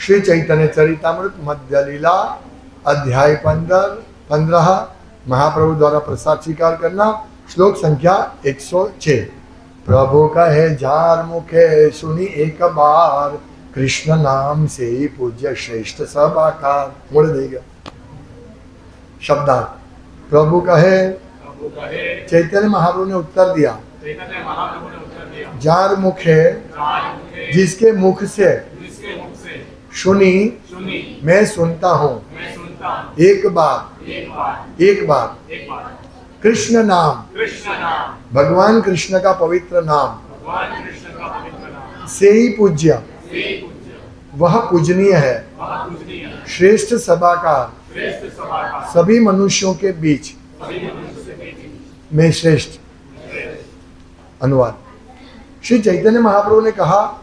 श्री चैतन्य चरितामृत मध्य लीला अध्याय 15 महाप्रभु द्वारा प्रसाद स्वीकार करना। श्लोक संख्या 106। प्रभु कहे जार मुखे सुनी एक बार, कृष्ण नाम से ही पूज्य श्रेष्ठ सब आकार। मुड़ देगा शब्दार्थ। प्रभु कहे, चैतन्य महाप्रभु ने उत्तर दिया, जार मुखे जिसके मुख से सुनी मैं सुनता हूँ, एक बार कृष्ण नाम, भगवान कृष्ण का पवित्र नाम से ही पूज्य, वह पूजनीय है, श्रेष्ठ सभाकार, सभी मनुष्यों के बीच में श्रेष्ठ। अनुवाद। श्री चैतन्य महाप्रभु ने कहा,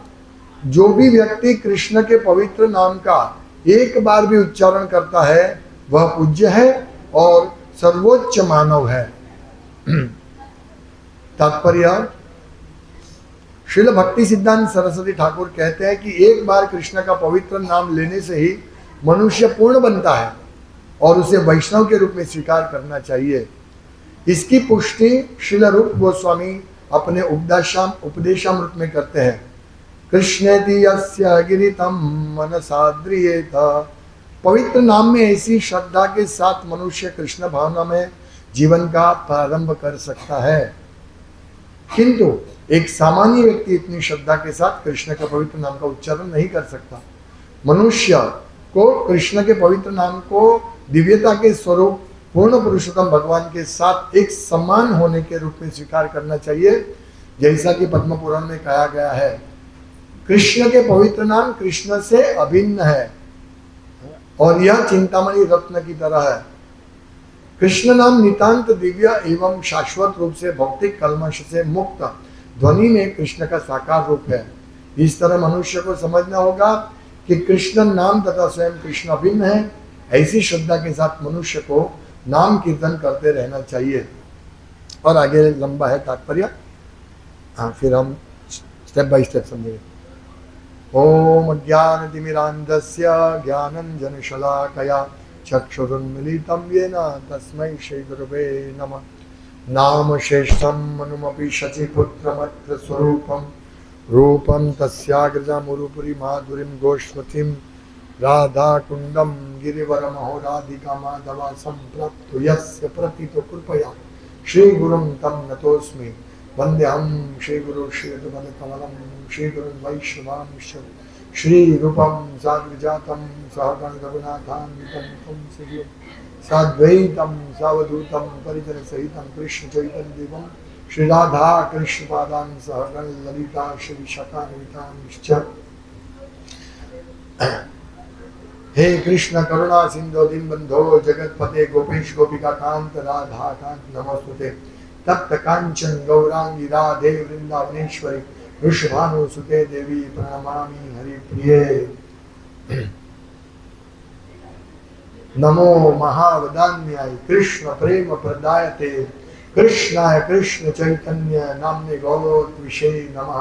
जो भी व्यक्ति कृष्ण के पवित्र नाम का एक बार भी उच्चारण करता है वह पूज्य है और सर्वोच्च मानव है। तात्पर्य, श्रील भक्ति सिद्धांत सरस्वती ठाकुर कहते हैं कि एक बार कृष्ण का पवित्र नाम लेने से ही मनुष्य पूर्ण बनता है और उसे वैष्णव के रूप में स्वीकार करना चाहिए। इसकी पुष्टि श्रील रूप गोस्वामी अपने उपदेशामृत में करते हैं। कृष्णेति यस्य गिरितम मनसाद्रियेत। पवित्र नाम में ऐसी श्रद्धा के साथ मनुष्य कृष्ण भावना में जीवन का प्रारंभ कर सकता है, किंतु एक सामान्य व्यक्ति इतनी श्रद्धा के साथ कृष्ण के पवित्र नाम का उच्चारण नहीं कर सकता। मनुष्य को कृष्ण के पवित्र नाम को दिव्यता के स्वरूप पूर्ण पुरुषोत्तम भगवान के साथ एक समान होने के रूप में स्वीकार करना चाहिए, जैसा कि पद्म पुराण में कहा गया है। कृष्ण के पवित्र नाम कृष्ण से अभिन्न है और यह चिंतामणि रत्न की तरह है। कृष्ण नाम नितांत दिव्य एवं शाश्वत रूप से भौतिक कल्मश से मुक्त ध्वनि में कृष्ण का साकार रूप है। इस तरह मनुष्य को समझना होगा कि कृष्ण नाम तथा स्वयं कृष्ण अभिन्न है। ऐसी श्रद्धा के साथ मनुष्य को नाम कीर्तन करते रहना चाहिए। और आगे लंबा है तात्पर्य, हाँ फिर हम स्टेप बाय स्टेप समझेंगे। ओम ज्ञानतिमिरान्धस्य ज्ञानञ्जनशलाकया चक्षुरुन्मीलितं येन तस्मै श्रीगुरवे नमः। नाम श्रेष्ठं मनुमपि शचीपुत्रमत्र स्वरूपं रूपं तस्याग्रजामुरुपुरी माधुरीं गोष्पतिं राधाकुण्डं गिरिवरमहो राधिका माधवा सम्प्राप्तो यस्य प्रतितो कृपया श्रीगुरुं तं नतोऽस्मि। वन्देऽहं श्रीगुरुं श्रीयुतपदकमलं श्रीगुरुं वैष्णवांश्च श्रीरूपं साग्रजातं सहगण रघुनाथान्वितं तं श्रीयो साद्वैतं सावधूतं परिजनसहितं कृष्णचैतन्यदेवं श्रीराधा कृष्णपादान् सहगण ललिता श्रीशकान्वितांश्च। हे कृष्ण करुणा सिंधु दीनबंधो जगतपते गोपेश गोपिका कांत राधा कांत नमोस्तुते। तप्त कांचन गौरांगी राधे वृंदावनेश्वरी वृषभानुसुते देवी प्रणमामि हरिप्रिये। नमो महावदान्याय कृष्ण प्रेम प्रदायते कृष्णाय कृष्ण चैतन्य नाम्ने गौरविषे नमः।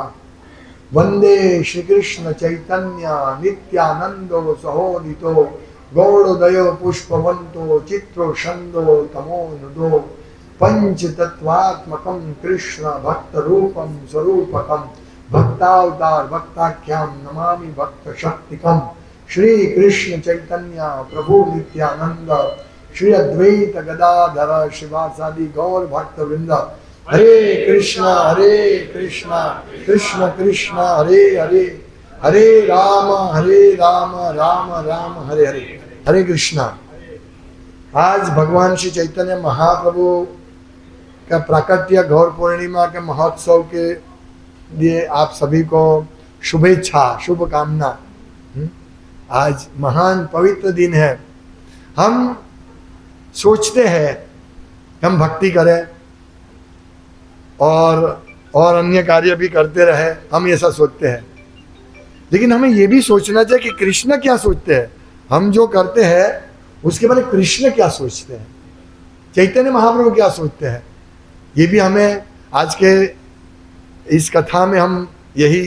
वंदे श्री कृष्ण चैतन्य नित्यानंदो सहोदितो गौड़ोदयो पुष्पवंतो चित्रो छंदो तमोनुदो पंच तत्वात्मकं कृष्ण भक्त रूपम स्वरूपकम भक्तावतार भक्ताख्याम नमामि भक्त शक्तिकम। श्री कृष्ण चैतन्य प्रभु नित्यानंद श्री अद्वैत गदाधर शिवासादि गौर भक्त वृंद। हरे कृष्ण कृष्ण कृष्ण हरे हरे हरे राम राम राम हरे हरे। हरे कृष्णा। आज भगवान श्री चैतन्य महाप्रभु का प्राकट्य गौर पूर्णिमा के महोत्सव के लिए आप सभी को शुभेच्छा शुभकामना। आज महान पवित्र दिन है। हम सोचते हैं हम भक्ति करें और अन्य कार्य भी करते रहे, हम ऐसा सोचते हैं, लेकिन हमें ये भी सोचना चाहिए कि कृष्ण क्या सोचते हैं। हम जो करते हैं उसके बारे में कृष्ण क्या सोचते हैं, चैतन्य महाप्रभु क्या सोचते हैं, ये भी हमें आज के इस कथा में हम यही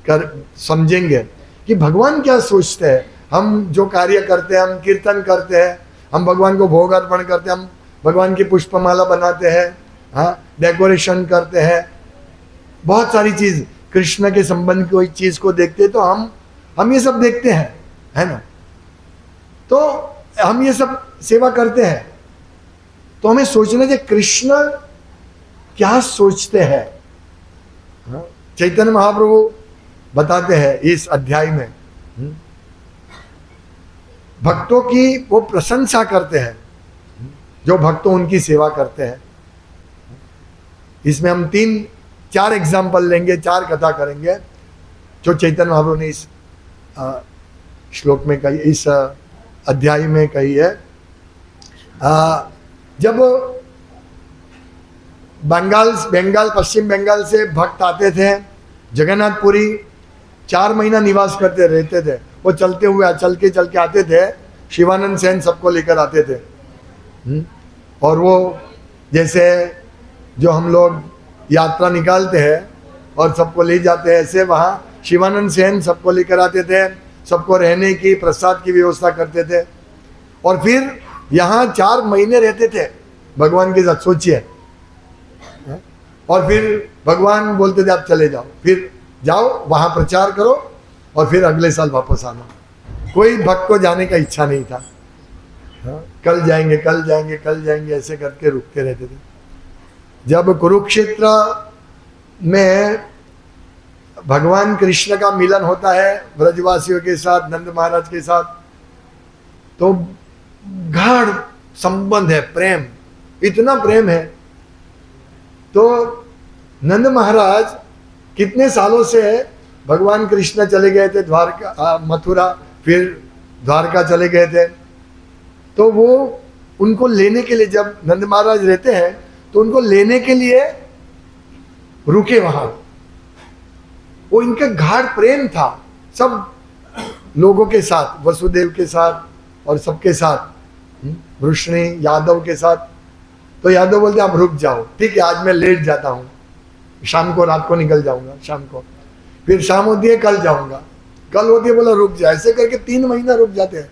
कर समझेंगे कि भगवान क्या सोचते हैं। हम जो कार्य करते हैं, हम कीर्तन करते हैं, हम भगवान को भोग अर्पण करते हैं, हम भगवान की पुष्पमाला बनाते हैं, हाँ, डेकोरेशन करते हैं, बहुत सारी चीज कृष्ण के संबंध की कोई चीज को देखते हैं, तो हम ये सब देखते हैं, है ना। तो हम ये सब सेवा करते हैं, तो हमें सोचना चाहिए कृष्ण क्या सोचते हैं। हाँ? चैतन्य महाप्रभु बताते हैं इस अध्याय में, भक्तों की वो प्रशंसा करते हैं जो भक्तों उनकी सेवा करते हैं। इसमें हम 3-4 एग्जाम्पल लेंगे, 4 कथा करेंगे जो चैतन्य महाप्रभु ने इस श्लोक में कही, इस अध्याय में कही है। जब बंगाल पश्चिम बंगाल से भक्त आते थे जगन्नाथपुरी, 4 महीना निवास करते रहते थे। वो चलते हुए चल के आते थे, शिवानंद सेन सबको लेकर आते थे। और वो जैसे जो हम लोग यात्रा निकालते हैं और सबको ले जाते हैं, ऐसे वहाँ शिवानंद सेन सबको लेकर आते थे, सबको रहने की, प्रसाद की व्यवस्था करते थे। और फिर यहाँ 4 महीने रहते थे भगवान के साथ, सोचिए। और फिर भगवान बोलते थे आप चले जाओ, फिर जाओ वहाँ प्रचार करो और फिर अगले साल वापस आना। कोई भक्त को जाने का इच्छा नहीं था। कल जाएंगे कल जाएंगे कल जाएंगे ऐसे करके रुकते रहते थे। जब कुरुक्षेत्र में भगवान कृष्ण का मिलन होता है ब्रजवासियों के साथ, नंद महाराज के साथ, तो गाढ़ संबंध है, प्रेम, इतना प्रेम है। तो नंद महाराज कितने सालों से भगवान कृष्ण चले गए थे द्वारका, मथुरा, फिर द्वारका चले गए थे। तो वो उनको लेने के लिए, जब नंद महाराज रहते हैं तो उनको लेने के लिए रुके वहां। वो इनका गाढ़ प्रेम था सब लोगों के साथ, वसुदेव के साथ और सबके साथ, वृष्णि यादव के साथ। तो यादव बोलते आप रुक जाओ, ठीक है आज मैं लेट जाता हूँ, शाम को, रात को निकल जाऊंगा, शाम को, फिर शाम होती है कल जाऊंगा, कल होती है बोला रुक जा, ऐसे करके 3 महीना रुक जाते हैं।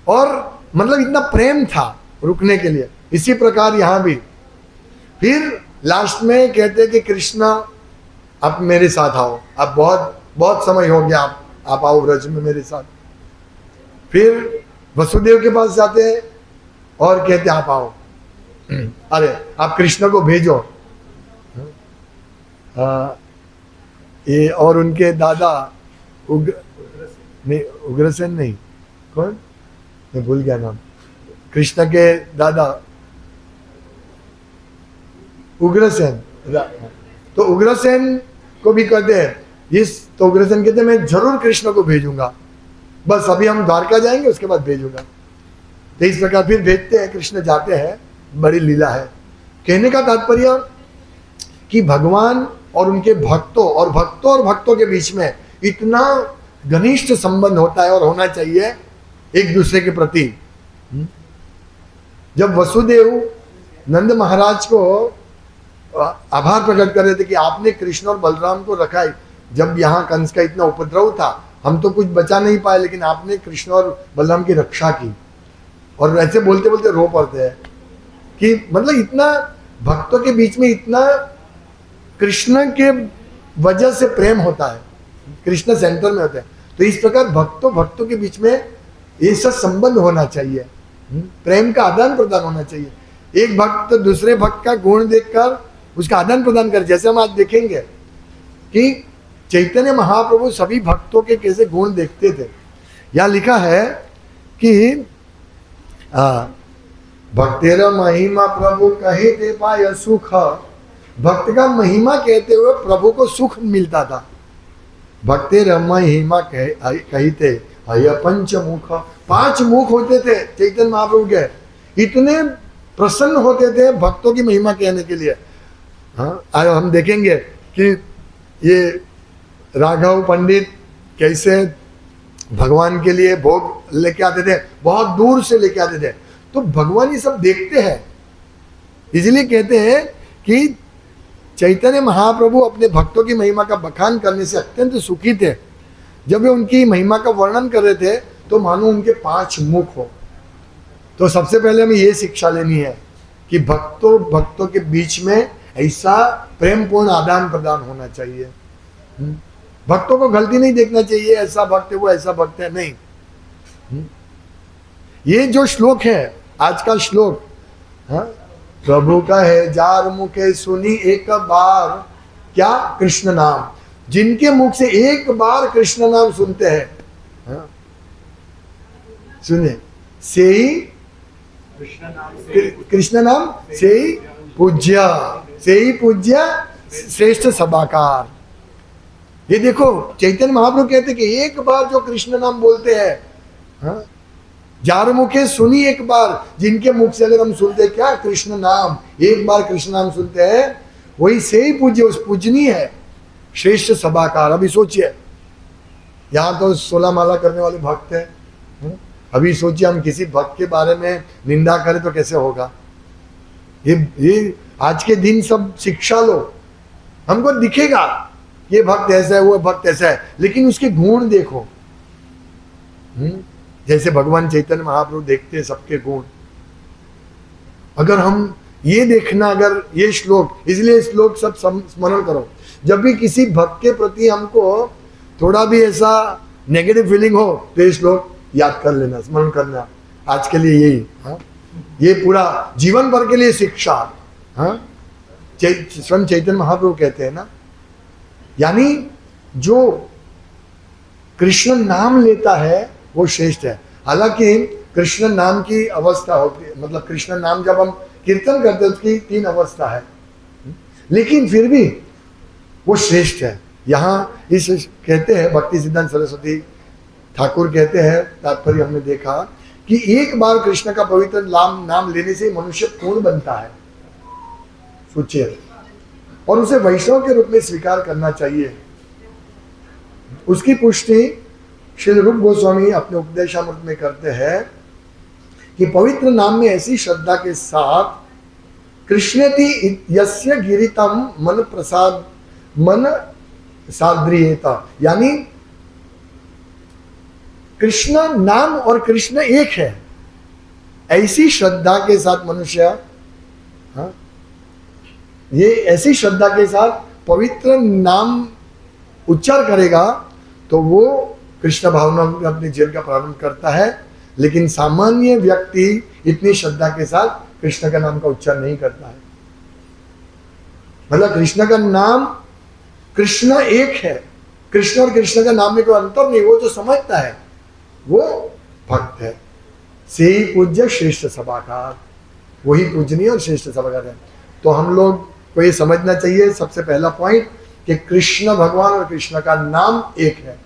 और मतलब इतना प्रेम था रुकने के लिए। इसी प्रकार यहाँ भी फिर लास्ट में कहते हैं कि कृष्णा आप मेरे साथ आओ, आप बहुत समय हो गया, आप आओ ब्रज में मेरे साथ। फिर वसुदेव के पास जाते हैं और कहते आप आओ, अरे आप कृष्ण को भेजो। ये और उनके दादा उग्रसेन नहीं, कौन, मैं भूल गया नाम, कृष्ण के दादा उग्रसेन। तो उग्रसेन को भी कहते हैं इस, तो उग्रसेन कहते हैं मैं जरूर कृष्ण को भेजूंगा, बस अभी हम द्वारका जाएंगे उसके बाद भेजूंगा। तो इस प्रकार फिर भेजते हैं, कृष्ण जाते हैं, बड़ी लीला है। कहने का तात्पर्य कि भगवान और उनके भक्तों और भक्तों के बीच में इतना घनिष्ठ संबंध होता है और होना चाहिए एक दूसरे के प्रति। जब वसुदेव नंद महाराज को आभार प्रकट कर रहे थे कि आपने कृष्ण और बलराम को रखा है, जब यहाँ कंस का इतना उपद्रव था हम तो कुछ बचा नहीं पाए, लेकिन आपने कृष्ण और बलराम की रक्षा की। और ऐसे बोलते बोलते रो पड़ते हैं कि मतलब इतना भक्तों के बीच में इतना कृष्ण के वजह से प्रेम होता है, कृष्ण सेंटर में होता है। तो इस प्रकार भक्तों के बीच में ये सब संबंध होना चाहिए, प्रेम का आदान प्रदान होना चाहिए। एक भक्त दूसरे भक्त का गुण देखकर उसका आदान प्रदान कर, जैसे हम आज देखेंगे कि चैतन्य महाप्रभु सभी भक्तों के कैसे गुण देखते थे। यहाँ लिखा है कि भक्तेर महिमा प्रभु कहे दे पाय सुख, भक्त का महिमा कहते हुए प्रभु को सुख मिलता था। भक्तेर महिमा कहते हय पंचमुख, 5 मुख होते थे चैतन्य महाप्रभु के, इतने प्रसन्न होते थे भक्तों की महिमा कहने के लिए। हाँ, हम देखेंगे कि ये राघव पंडित कैसे भगवान के लिए भोग लेके आते थे, बहुत दूर से लेके आते थे। तो भगवान ये सब देखते हैं, इसलिए कहते हैं कि चैतन्य महाप्रभु अपने भक्तों की महिमा का बखान करने से अत्यंत सुखी थे। जब वे उनकी महिमा का वर्णन कर रहे थे तो मानो उनके 5 मुख हो। तो सबसे पहले हमें ये शिक्षा लेनी है कि भक्तों के बीच में ऐसा प्रेमपूर्ण आदान प्रदान होना चाहिए। भक्तों को गलती नहीं देखना चाहिए, ऐसा भक्त है वो ऐसा भक्त है, नहीं। ये जो श्लोक है आज का श्लोक, हाँ, प्रभु का है जार मुखे सुनी एक बार क्या कृष्ण नाम, जिनके मुख से एक बार कृष्ण नाम सुनते हैं, हाँ, सुने से ही कृष्ण नाम से ही पूज्य श्रेष्ठ सभाकार। ये देखो चैतन्य महाप्रभु कहते कि एक बार जो कृष्ण नाम बोलते हैं, हाँ, जार मुखे सुनी एक बार, जिनके मुख से अगर हम सुनते हैं क्या कृष्ण नाम, एक बार कृष्ण नाम सुनते हैं, वही से ही पूज्य, उस पूजनीय है, श्रेष्ठ सभाकार। अभी सोचिए यहाँ तो 16 माला करने वाले भक्त हैं, अभी सोचिए हम किसी भक्त के बारे में निंदा करें तो कैसे होगा। ये आज के दिन सब शिक्षा लो, हमको दिखेगा ये भक्त ऐसा है वो भक्त ऐसा है, लेकिन उसके गुण देखो। जैसे भगवान चैतन्य महाप्रभु देखते हैं सबके गुण। अगर हम ये देखना, अगर ये श्लोक, इसलिए श्लोक सब स्मरण करो। जब भी किसी भक्त के प्रति हमको थोड़ा भी ऐसा नेगेटिव फीलिंग हो तो ये श्लोक याद कर लेना, स्मरण करना। आज के लिए यही, हाँ, ये पूरा जीवन भर के लिए शिक्षा। हाँ, स्वयं चैतन्य महाप्रभु कहते हैं ना, यानी जो कृष्ण नाम लेता है वो श्रेष्ठ है। हालांकि कृष्ण नाम की अवस्था होती है, मतलब कृष्ण नाम जब हम कीर्तन करते हैं उसकी 3 अवस्था है, लेकिन फिर भी वो श्रेष्ठ है। यहाँ इस कहते हैं भक्ति सिद्धांत सरस्वती ठाकुर कहते हैं, तात्पर्य हमने देखा कि एक बार कृष्ण का पवित्र नाम लेने से मनुष्य पूर्ण बनता है, सोचिए, और उसे वैष्णव के रूप में स्वीकार करना चाहिए। उसकी पुष्टि श्री रूप गोस्वामी अपने उपदेशामृत में करते हैं कि पवित्र नाम में ऐसी श्रद्धा के साथ कृष्णेति यस्य गिरितम मन साद्रियेता, यानी कृष्ण नाम और कृष्ण एक है, ऐसी श्रद्धा के साथ मनुष्य, हाँ, ये ऐसी श्रद्धा के साथ पवित्र नाम उच्चार करेगा तो वो कृष्ण भावना में अपने जीवन का प्रारंभ करता है। लेकिन सामान्य व्यक्ति इतनी श्रद्धा के साथ कृष्ण का नाम का उच्चार नहीं करता है। मतलब कृष्ण का नाम, कृष्ण एक है, कृष्ण और कृष्ण का नाम में कोई अंतर नहीं। वो जो समझता है वो भक्त है। से ही पूज्य श्रेष्ठ सभाकार, वही पूजनीय और श्रेष्ठ सभाकार है। तो हम लोग को ये समझना चाहिए सबसे पहला पॉइंट कि कृष्ण भगवान और कृष्ण का नाम एक है,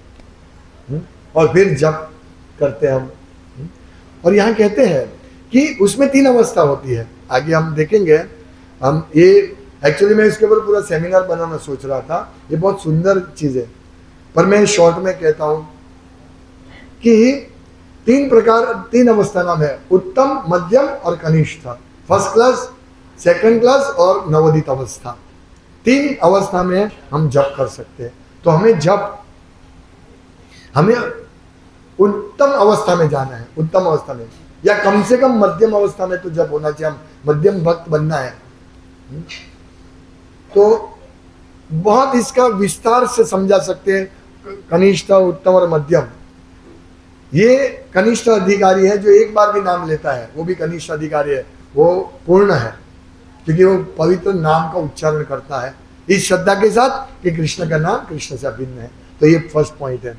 और फिर जप करते हैं हम। और यहाँ कहते हैं कि उसमें 3 अवस्था होती है, आगे हम देखेंगे। हम ये एक्चुअली मैं इसके ऊपर पूरा सेमिनार बनाना सोच रहा था, ये बहुत सुंदर चीज़ है, पर मैं शॉर्ट में कहता हूँ कि 3 अवस्था नाम है, उत्तम, मध्यम और कनिष्ठ। फर्स्ट क्लास, सेकंड क्लास और नवोदित अवस्था। 3 अवस्था में हम जप कर सकते हैं। तो हमें उत्तम अवस्था में जाना है, उत्तम अवस्था में, या कम से कम मध्यम अवस्था में तो जप होना चाहिए। हम मध्यम भक्त बनना है तो बहुत इसका विस्तार से समझा सकते हैं, कनिष्ठ, उत्तम और मध्यम। ये कनिष्ठ अधिकारी है जो एक बार भी नाम लेता है, वो भी कनिष्ठ अधिकारी है, वो पूर्ण है क्योंकि वो पवित्र नाम का उच्चारण करता है इस श्रद्धा के साथ कि कृष्ण का नाम कृष्ण से अभिन्न है। तो ये फर्स्ट पॉइंट है।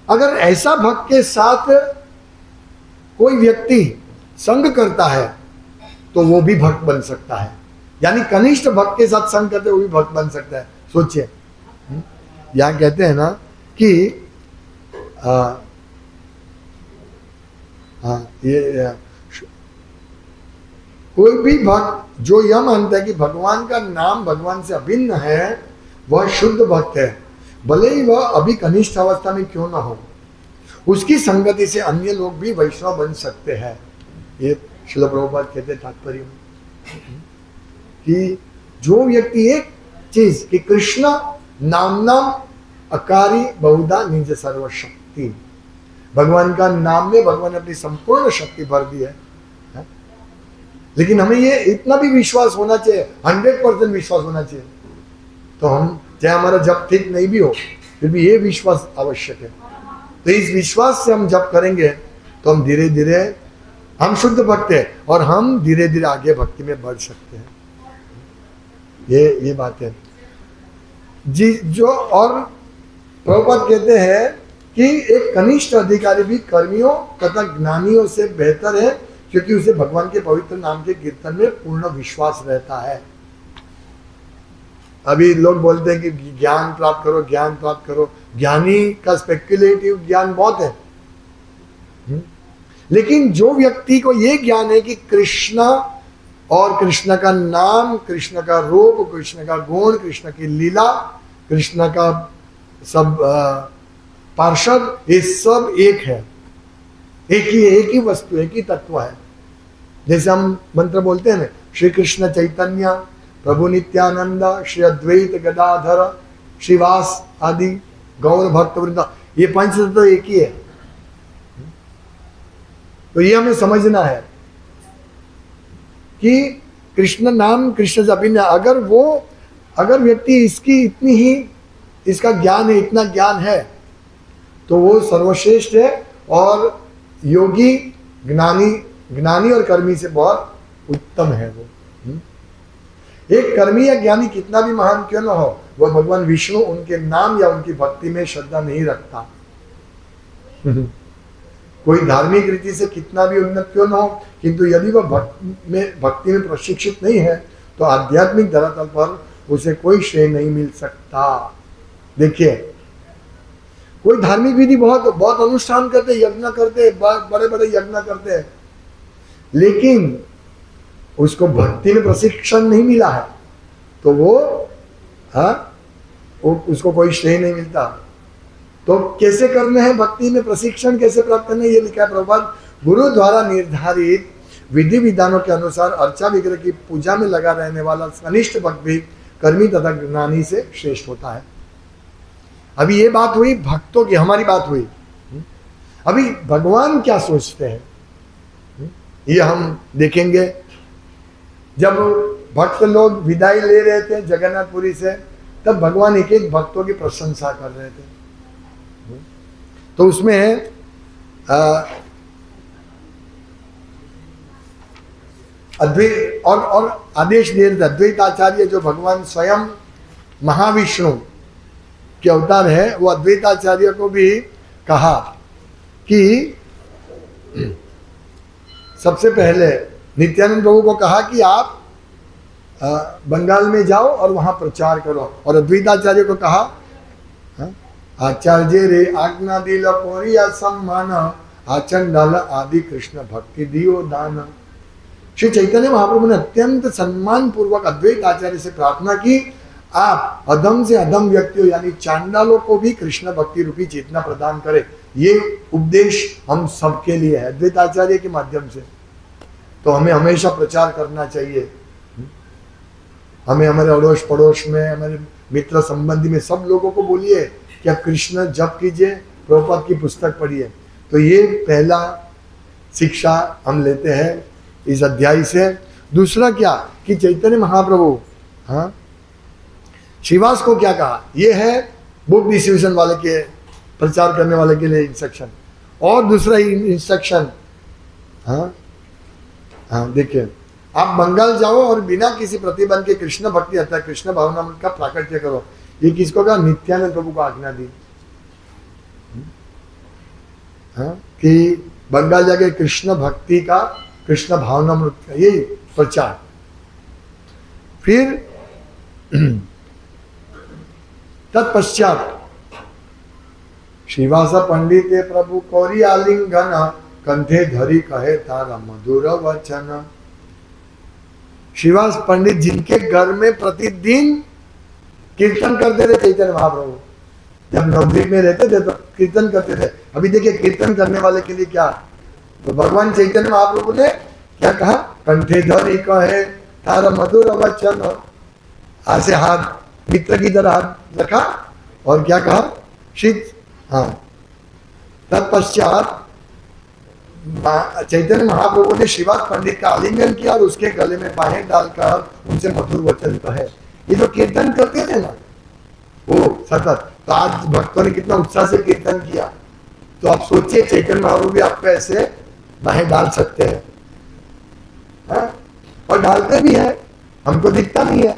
अगर ऐसा भक्त के साथ कोई व्यक्ति संग करता है तो वो भी भक्त बन सकता है, यानी कनिष्ठ भक्त के साथ संग करते वो भी भक्त बन सकता है। सोचिए, यहाँ कहते हैं ना कि कोई भी भक्त जो यह मानता है कि भगवान का नाम भगवान से अभिन्न है वह शुद्ध भक्त है, भले ही वह अभी कनिष्ठ अवस्था में क्यों ना हो। उसकी संगति से अन्य लोग भी वैष्णव बन सकते हैं। ये श्रील प्रभुपाद कहते हैं तात्पर्य में कि जो व्यक्ति एक चीज कि कृष्ण नाम अकारी बहुधा निज सर्वशक्ति। भगवान का नाम में भगवान ने अपनी संपूर्ण शक्ति भर दी है। लेकिन हमें ये इतना भी विश्वास होना चाहिए, 100% विश्वास होना चाहिए। तो हम चाहे हमारा जप ठीक नहीं भी हो, फिर भी ये विश्वास आवश्यक है। तो इस विश्वास से हम जप करेंगे तो हम धीरे धीरे हम शुद्ध भक्त हैं और हम धीरे धीरे आगे भक्ति में बढ़ सकते हैं। ये बात है जी। जो और प्रभुपाद कहते हैं कि एक कनिष्ठ अधिकारी भी कर्मियों तथा ज्ञानियों से बेहतर है, क्योंकि उसे भगवान के पवित्र नाम के कीर्तन में पूर्ण विश्वास रहता है। अभी लोग बोलते हैं कि ज्ञान प्राप्त करो, ज्ञान प्राप्त करो। ज्ञानी का स्पेक्युलेटिव ज्ञान बहुत है, लेकिन जो व्यक्ति को ये ज्ञान है कि कृष्ण और कृष्ण का नाम, कृष्ण का रूप, कृष्ण का गुण, कृष्ण की लीला, कृष्ण का सब पार्षद, ये सब एक है, एक ही वस्तु, एक ही तत्व है। जैसे हम मंत्र बोलते हैं ना, श्री कृष्ण चैतन्य प्रभु नित्यानंद श्री अद्वैत गदाधर श्रीवास आदि गौर भक्त वृंदा, ये पंच तत्व एक ही है। तो ये हमें समझना है कि कृष्ण नाम, कृष्ण जपिना, अगर व्यक्ति इसकी इतनी ही इसका ज्ञान है, इतना ज्ञान है, तो वो सर्वश्रेष्ठ है और योगी ज्ञानी और कर्मी से बहुत उत्तम है वो। एक कर्मी या ज्ञानी कितना भी महान क्यों ना हो, वह भगवान विष्णु उनके नाम या उनकी भक्ति में श्रद्धा नहीं रखता। कोई धार्मिक रीति से कितना भी उन्नत क्यों ना हो, किंतु यदि वह भक्ति में प्रशिक्षित नहीं है तो आध्यात्मिक धरातल पर उसे कोई श्रेय नहीं मिल सकता। देखिए, कोई धार्मिक विधि बहुत अनुष्ठान करते, यज्ञ करते, बड़े बड़े यज्ञ करते, लेकिन उसको भक्ति में प्रशिक्षण नहीं मिला है तो उसको कोई श्रेय नहीं मिलता। तो कैसे करने हैं भक्ति में प्रशिक्षण, कैसे प्राप्त करना है, ये लिखा है प्रभुपाद। गुरु द्वारा निर्धारित विधि विधानों के अनुसार अर्चा विग्रह की पूजा में लगा रहने वाला कनिष्ठ भक्त भी कर्मी तथा ज्ञानी से श्रेष्ठ होता है। अभी ये बात हुई भक्तों की, हमारी बात हुई। अभी भगवान क्या सोचते हैं ये हम देखेंगे। जब भक्त लोग विदाई ले रहे थे जगन्नाथपुरी से, तब भगवान एक एक भक्तों की प्रशंसा कर रहे थे। तो उसमें अद्वैत और आदेश दे रहे थे, अद्वैत आचार्य जो भगवान स्वयं महाविष्णु के अवतार है, वो अद्वैताचार्य को भी कहा कि सबसे पहले नित्यानंद प्रभु को कहा कि आप बंगाल में जाओ और वहां प्रचार करो, और अद्वैताचार्य को कहा आचार्य रे आज्ञा दिल पोरिया सम्मान आचंडाल आदि कृष्ण भक्ति दियो दान। श्री चैतन्य महाप्रभु ने अत्यंत सम्मान पूर्वक अद्वैत आचार्य से प्रार्थना की, आप अधम से अधम व्यक्तियों यानी चांडालों को भी कृष्ण भक्ति रूपी चेतना प्रदान करें। ये उपदेश हम सबके लिए है अद्वैत आचार्य के माध्यम से। तो हमें हमेशा प्रचार करना चाहिए। हमें हमारे अड़ोस पड़ोस में, हमारे मित्र संबंधी में सब लोगों को बोलिए कि आप कृष्ण जप कीजिए, प्रभुपाद की पुस्तक पढ़िए। तो ये पहला शिक्षा हम लेते हैं इस अध्याय से। दूसरा क्या कि चैतन्य महाप्रभु श्रीवास को क्या कहा, ये है बुक डिस्ट्रीब्यूशन वाले के, प्रचार करने वाले के लिए इंस्ट्रक्शन। और दूसरा इंस्ट्रक्शन देखिए, आप बंगाल जाओ और बिना किसी प्रतिबंध के कृष्ण भक्ति अर्थात कृष्ण भावनामृत का प्राकट्य करो। ये किसको कहा, नित्यानंद प्रभु को आज्ञा दी कि बंगाल जाके कृष्ण भक्ति का, कृष्ण भावनामृत का यही प्रचार। फिर तत्पश्चात श्रीवास पंडित प्रभु कौरी आलिंगन कंधे धरी कहे तारा मधुर वचन। श्रीवास पंडित जिनके घर में प्रतिदिन कीर्तन करते थे चैतन्य महाप्रभु, जब नवद्वीप में रहते थे तो कीर्तन करते थे। अभी देखिए कीर्तन करने वाले के लिए क्या, तो भगवान चैतन्य महाप्रभु ने क्या कहा, कंठे धरी कहे तारा मधुर वचन। ऐसे हाथ मित्र की तरह हाथ रखा और क्या कहा शीत, हाँ, तत्पश्चात चैतन्य महाप्रभु ने श्रीवास पंडित का आलिंगन किया और उसके गले में बाहें डालकर उनसे मधुर वचन कहे। ये जो कीर्तन करते थे ना वो सतत, तो आज भक्तों ने कितना उत्साह से कीर्तन किया। तो आप सोचिए चैतन्य महाप्रभु भी आपको ऐसे बाहें डाल सकते हैं, हाँ? और डालते भी है, हमको दिखता नहीं है।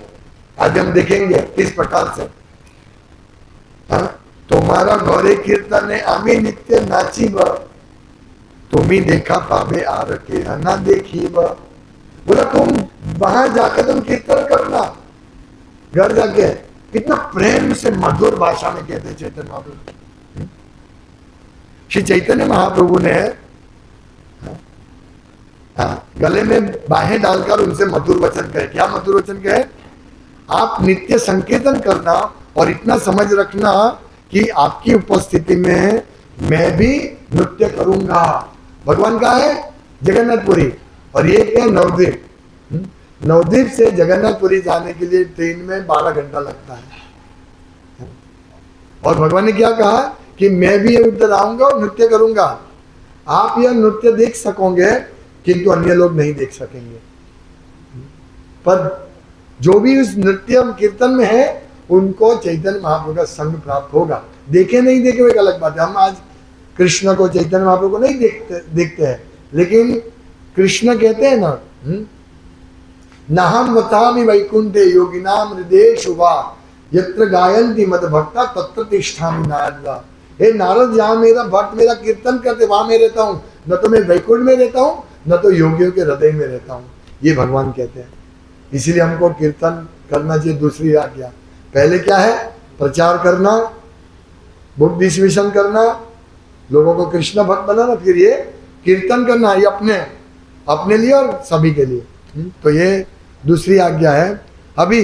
आज हम देखेंगे किस प्रकार से, हाँ? तुम्हारा गौरे कीर्तन ने आमी नित्य नाची ब, तुम्ही देखा पावे आ रखे ना देखी ब। बोला तुम वहां जाकर तुम कीर्तन करना, घर जाके कितना प्रेम से मधुर भाषा में कहते चैतन्य महाप्रभु। श्री चैतन्य महाप्रभु ने गले में बाहें डालकर उनसे मधुर वचन कहे। क्या मधुर वचन कहे? आप नित्य संकीर्तन करना और इतना समझ रखना कि आपकी उपस्थिति में मैं भी नृत्य करूंगा। भगवान का है जगन्नाथपुरी और ये क्या नवद्वीप। नवद्वीप से जगन्नाथपुरी जाने के लिए ट्रेन में 12 घंटा लगता है। और भगवान ने क्या कहा कि मैं भी उधर आऊंगा और नृत्य करूंगा। आप यह नृत्य देख सकोगे किंतु अन्य लोग नहीं देख सकेंगे। पर जो भी उस नृत्य कीर्तन में है उनको चैतन्य महाप्रभु का संग प्राप्त होगा। देखे नहीं देखे वो एक अलग बात है। हम आज कृष्ण को, चैतन्य महाप्रभु को नहीं देखते हैं, लेकिन कृष्ण कहते हैं ना, नाहम वतामि वैकुंठे योगिनाम हृदय शुभा यत्र गायन्ति मद भक्ता तत्र तिष्ठामि नारद। हे नारद, जहाँ मेरा भक्त मेरा कीर्तन करते वहां मैं रहता हूँ। न तो मैं वैकुंठ में रहता हूँ न तो योगियों के हृदय में रहता हूँ, ये भगवान कहते हैं। इसीलिए हमको कीर्तन करना चाहिए। दूसरी आज्ञा पहले क्या है? प्रचार करना, बुक डिस्ट्रीब्यूशन करना, लोगों को कृष्ण भक्त बनाना, फिर ये कीर्तन करना, ये अपने लिए और सभी के लिए। तो ये दूसरी आज्ञा है। अभी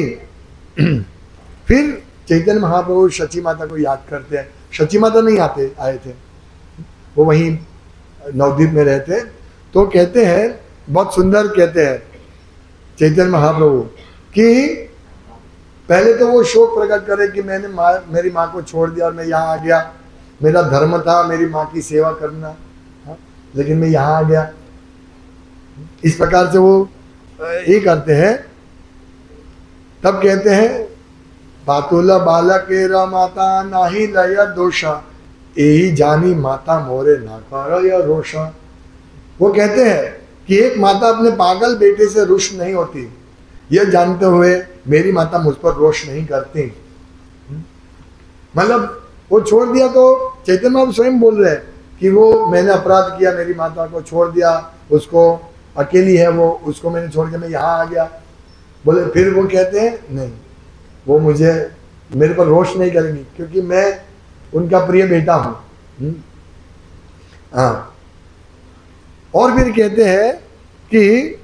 फिर चैतन्य महाप्रभु शची माता को याद करते हैं। शची माता नहीं आए थे, वो वहीं नवद्वीप में रहते। तो कहते हैं, बहुत सुंदर कहते हैं चैतन्य महाप्रभु कि पहले तो वो शोक प्रकट करे कि मैंने मेरी माँ को छोड़ दिया और मैं यहाँ आ गया। मेरा धर्म था मेरी माँ की सेवा करना, हाँ? लेकिन मैं यहाँ आ गया। इस प्रकार से वो ये करते हैं। तब कहते हैं, बातुला बालक माता नाही लय दोषा यही जानी माता मोरे ना कर रोषा। वो कहते हैं कि एक माता अपने पागल बेटे से रुष्ट नहीं होती, यह जानते हुए मेरी माता मुझ पर रोष नहीं करती। मतलब वो छोड़ दिया तो चैतन्य महाप्रभु स्वयं बोल रहे हैं कि वो मैंने अपराध किया, मेरी माता को छोड़ दिया, उसको अकेली है वो, उसको मैंने छोड़ के मैं यहाँ आ गया। बोले फिर वो कहते हैं नहीं, वो मेरे पर रोष नहीं करेंगी क्योंकि मैं उनका प्रिय बेटा हूँ। हाँ, और फिर कहते हैं कि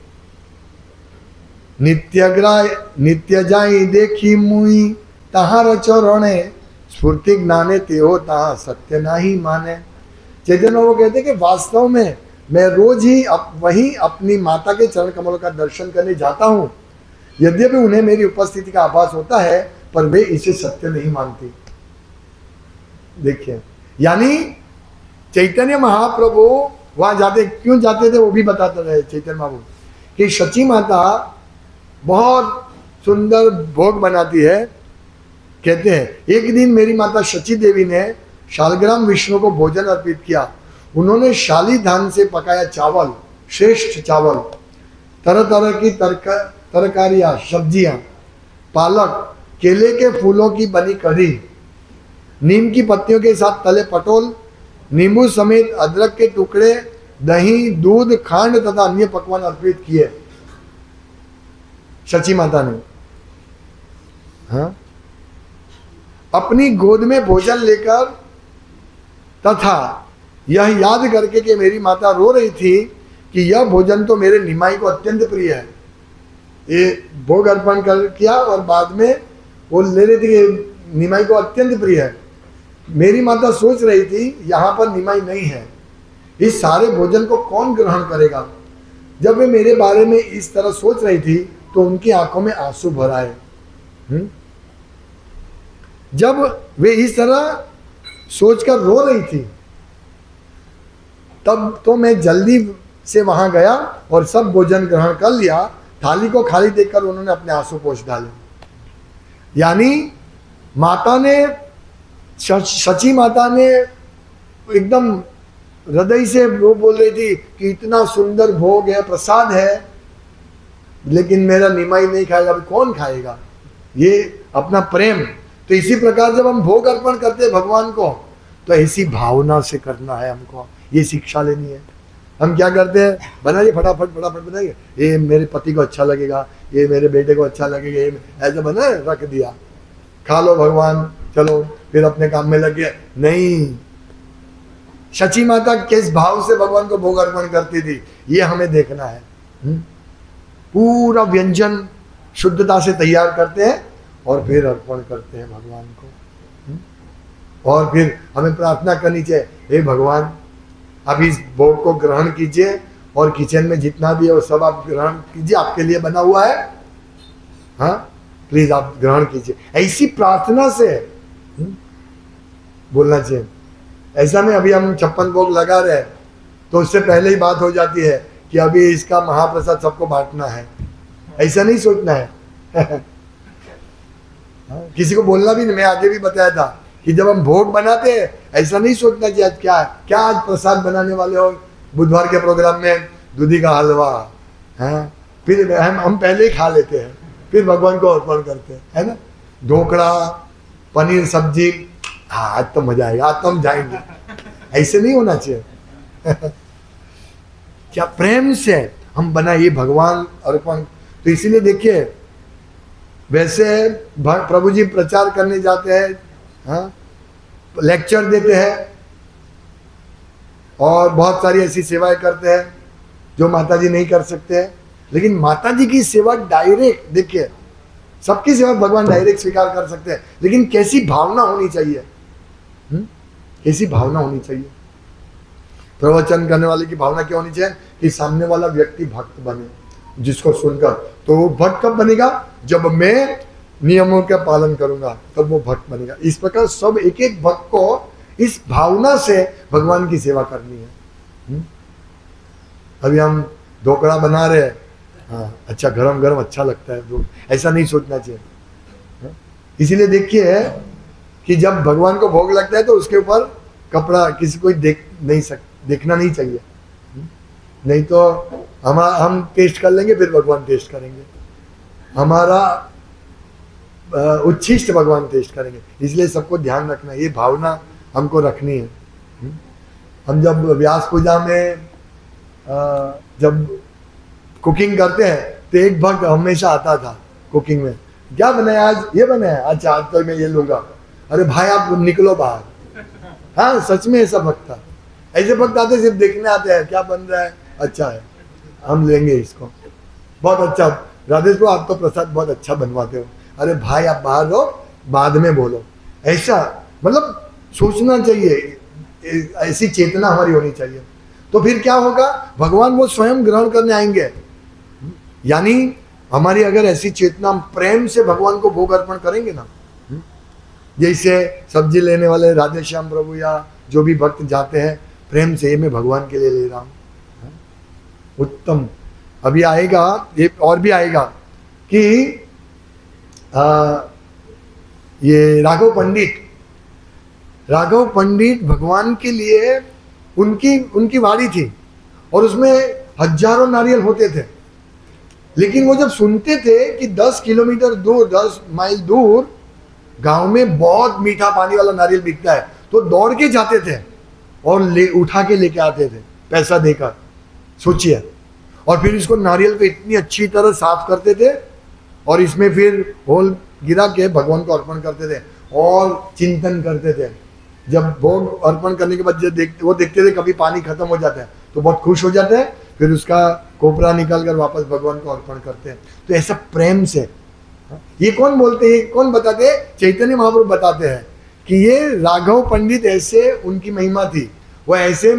नित्य जाई देखी मुई तहार चरणे स्फूर्ति ज्ञाने ते हो तहा सत्य नाही माने। चैतन्य वो कहते हैं कि वास्तव में मैं रोज ही वहीं अपनी माता के चरण कमलों का दर्शन करने जाता हूँ। यद्यपि उन्हें मेरी उपस्थिति का आभास होता है पर वे इसे सत्य नहीं मानती। देखिए, यानी चैतन्य महाप्रभु वहां जाते, क्यों जाते थे वो भी बताते रहे चैतन्य महाप्रभु कि शची माता बहुत सुंदर भोग बनाती है। कहते हैं एक दिन मेरी माता शची देवी ने शालग्राम विष्णु को भोजन अर्पित किया। उन्होंने शाली धान से पकाया चावल, श्रेष्ठ चावल, तरह तरह की तरकारियाँ, सब्जियाँ, पालक, केले के फूलों की बनी कढ़ी, नीम की पत्तियों के साथ तले पटोल, नींबू समेत अदरक के टुकड़े, दही, दूध, खांड तथा अन्य पकवान अर्पित किए शची माता ने। हाँ, अपनी गोद में भोजन लेकर तथा यह याद करके कि मेरी माता रो रही थी कि यह भोजन तो मेरे निमाई को अत्यंत प्रिय है। ये भोग अर्पण कर किया और बाद में वो ले रही थी कि निमाई को अत्यंत प्रिय है। मेरी माता सोच रही थी यहाँ पर निमाई नहीं है, इस सारे भोजन को कौन ग्रहण करेगा। जब वे मेरे बारे में इस तरह सोच रही थी तो उनकी आंखों में आंसू भर आए। जब वे इस तरह सोचकर रो रही थी, तब तो मैं जल्दी से वहां गया और सब भोजन ग्रहण कर लिया। थाली को खाली देखकर उन्होंने अपने आंसू पोंछ डाले। यानी माता ने, सची माता ने एकदम हृदय से वो बोल रही थी कि इतना सुंदर भोग है, प्रसाद है, लेकिन मेरा निमाई नहीं खाएगा, अभी कौन खाएगा, ये अपना प्रेम। तो इसी प्रकार जब हम भोग अर्पण करते हैं भगवान को, तो ऐसी भावना से करना है हमको, ये शिक्षा लेनी है। हम क्या करते हैं, बनाइए फटाफट फटाफट बनाइए, ये मेरे पति को अच्छा लगेगा, ये मेरे बेटे को अच्छा लगेगा, ये ऐसा बना रख दिया, खा लो भगवान, चलो फिर अपने काम में लग गए। नहीं, सची माता किस भाव से भगवान को भोग अर्पण करती थी, ये हमें देखना है। पूरा व्यंजन शुद्धता से तैयार करते हैं और फिर अर्पण करते हैं भगवान को। और फिर हमें प्रार्थना करनी चाहिए, हे भगवान आप इस भोग को ग्रहण कीजिए और किचन में जितना भी है वो सब आप ग्रहण कीजिए, आपके लिए बना हुआ है, हाँ प्लीज आप ग्रहण कीजिए। ऐसी प्रार्थना से बोलना चाहिए। ऐसा नहीं अभी हम 56 भोग लगा रहे हैं तो उससे पहले ही बात हो जाती है कि अभी इसका महाप्रसाद सबको बांटना है, ऐसा नहीं सोचना है। किसी को बोलना भी नहीं, मैं आगे भी बताया था कि जब हम भोग बनाते हैं ऐसा नहीं सोचना कि आज क्या है, क्या आज प्रसाद बनाने वाले हो, बुधवार के प्रोग्राम में दूधी का हलवा है, फिर हम पहले ही खा लेते हैं, फिर भगवान को अर्पण करते हैं, है ना, ढोकड़ा पनीर सब्जी, हाँ आज तो मजा आएगा, आज तो हम जाएंगे, ऐसे नहीं होना चाहिए। क्या प्रेम से हम बनाइए भगवान अर्पण। तो इसीलिए देखिए, वैसे प्रभु जी प्रचार करने जाते हैं, हाँ लेक्चर देते हैं और बहुत सारी ऐसी सेवाएं करते हैं जो माता जी नहीं कर सकते हैं। लेकिन माता जी की सेवा डायरेक्ट, देखिए सबकी सेवा भगवान डायरेक्ट स्वीकार कर सकते हैं, लेकिन कैसी भावना होनी चाहिए, कैसी भावना होनी चाहिए। प्रवचन करने वाले की भावना क्या होनी चाहिए कि सामने वाला व्यक्ति भक्त बने, जिसको सुनकर, तो वो भक्त कब बनेगा, जब मैं नियमों का पालन करूंगा तब वो भक्त बनेगा। इस प्रकार सब एक एक भक्त को इस भावना से भगवान की सेवा करनी है। अभी हम ढोकड़ा बना रहे हैं, हाँ अच्छा गरम गरम अच्छा लगता है, ऐसा नहीं सोचना चाहिए। इसीलिए देखिए कि जब भगवान को भोग लगता है तो उसके ऊपर कपड़ा किसी को देखना नहीं चाहिए, नहीं तो हम टेस्ट कर लेंगे, फिर भगवान टेस्ट करेंगे, हमारा उच्छिष्ट भगवान टेस्ट करेंगे। इसलिए सबको ध्यान रखना, ये भावना हमको रखनी है। हम जब व्यास पूजा में जब कुकिंग करते हैं तो एक भक्त हमेशा आता था कुकिंग में, क्या बनाया आज, ये बनाया, अच्छा आज तो मैं ये लूंगा, अरे भाई आप निकलो बाहर। हाँ सच में ऐसा भक्त था। ऐसे भक्त आते सिर्फ देखने आते हैं क्या बन रहा है, अच्छा है हम लेंगे इसको, बहुत अच्छा राधेश को आप तो प्रसाद बहुत अच्छा बनवाते हो, अरे भाई आप बाहर रहो बाद में बोलो, ऐसा मतलब सोचना चाहिए, ऐसी चेतना हमारी होनी चाहिए। तो फिर क्या होगा, भगवान वो स्वयं ग्रहण करने आएंगे। यानी हमारी अगर ऐसी चेतना, हम प्रेम से भगवान को भोग अर्पण करेंगे ना, जैसे सब्जी लेने वाले राधे श्याम प्रभु या जो भी भक्त जाते हैं प्रेम से, ये मैं भगवान के लिए ले रहा हूँ, उत्तम। अभी आएगा ये और भी आएगा कि ये राघव पंडित भगवान के लिए उनकी वाड़ी थी और उसमें हजारों नारियल होते थे, लेकिन वो जब सुनते थे कि 10 किलोमीटर दूर, 10 माइल दूर गांव में बहुत मीठा पानी वाला नारियल बिकता है, तो दौड़ के जाते थे और उठा के लेके आते थे पैसा देकर, सोचिए। और फिर इसको नारियल को इतनी अच्छी तरह साफ करते थे और इसमें फिर होल गिरा के भगवान को अर्पण करते थे और चिंतन करते थे। जब भोग अर्पण करने के बाद जब वो देखते थे कभी पानी खत्म हो जाता है तो बहुत खुश हो जाते हैं, फिर उसका कोपरा निकाल कर वापस भगवान को अर्पण करते हैं। तो ऐसा प्रेम से, ये कौन बोलते हैं, कौन बताते हैं, चैतन्य महाप्रभु बताते हैं कि ये राघव पंडित ऐसे उनकी महिमा थी, वो ऐसे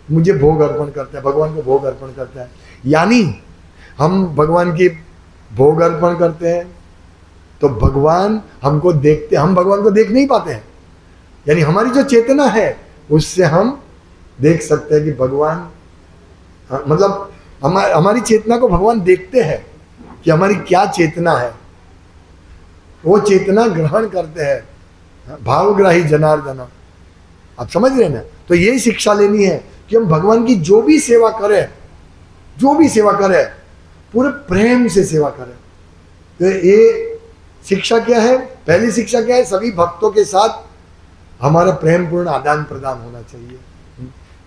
मुझे भोग अर्पण करता है, भगवान को भोग अर्पण करता है। यानी हम भगवान की भोग अर्पण करते हैं, तो भगवान हमको देखते, हम भगवान को देख नहीं पाते हैं। यानी हमारी जो चेतना है उससे हम देख सकते हैं कि भगवान, मतलब हमारी चेतना को भगवान देखते हैं कि हमारी क्या चेतना है, वो चेतना ग्रहण करते हैं। भावग्राही जनार्दन, आप समझ रहे हैं ना। तो यही शिक्षा लेनी है कि हम भगवान की जो भी सेवा करें, जो भी सेवा करें, पूरे प्रेम से सेवा करें। तो ये शिक्षा क्या है? पहली शिक्षा क्या है? सभी भक्तों के साथ हमारा प्रेम पूर्ण आदान प्रदान होना चाहिए।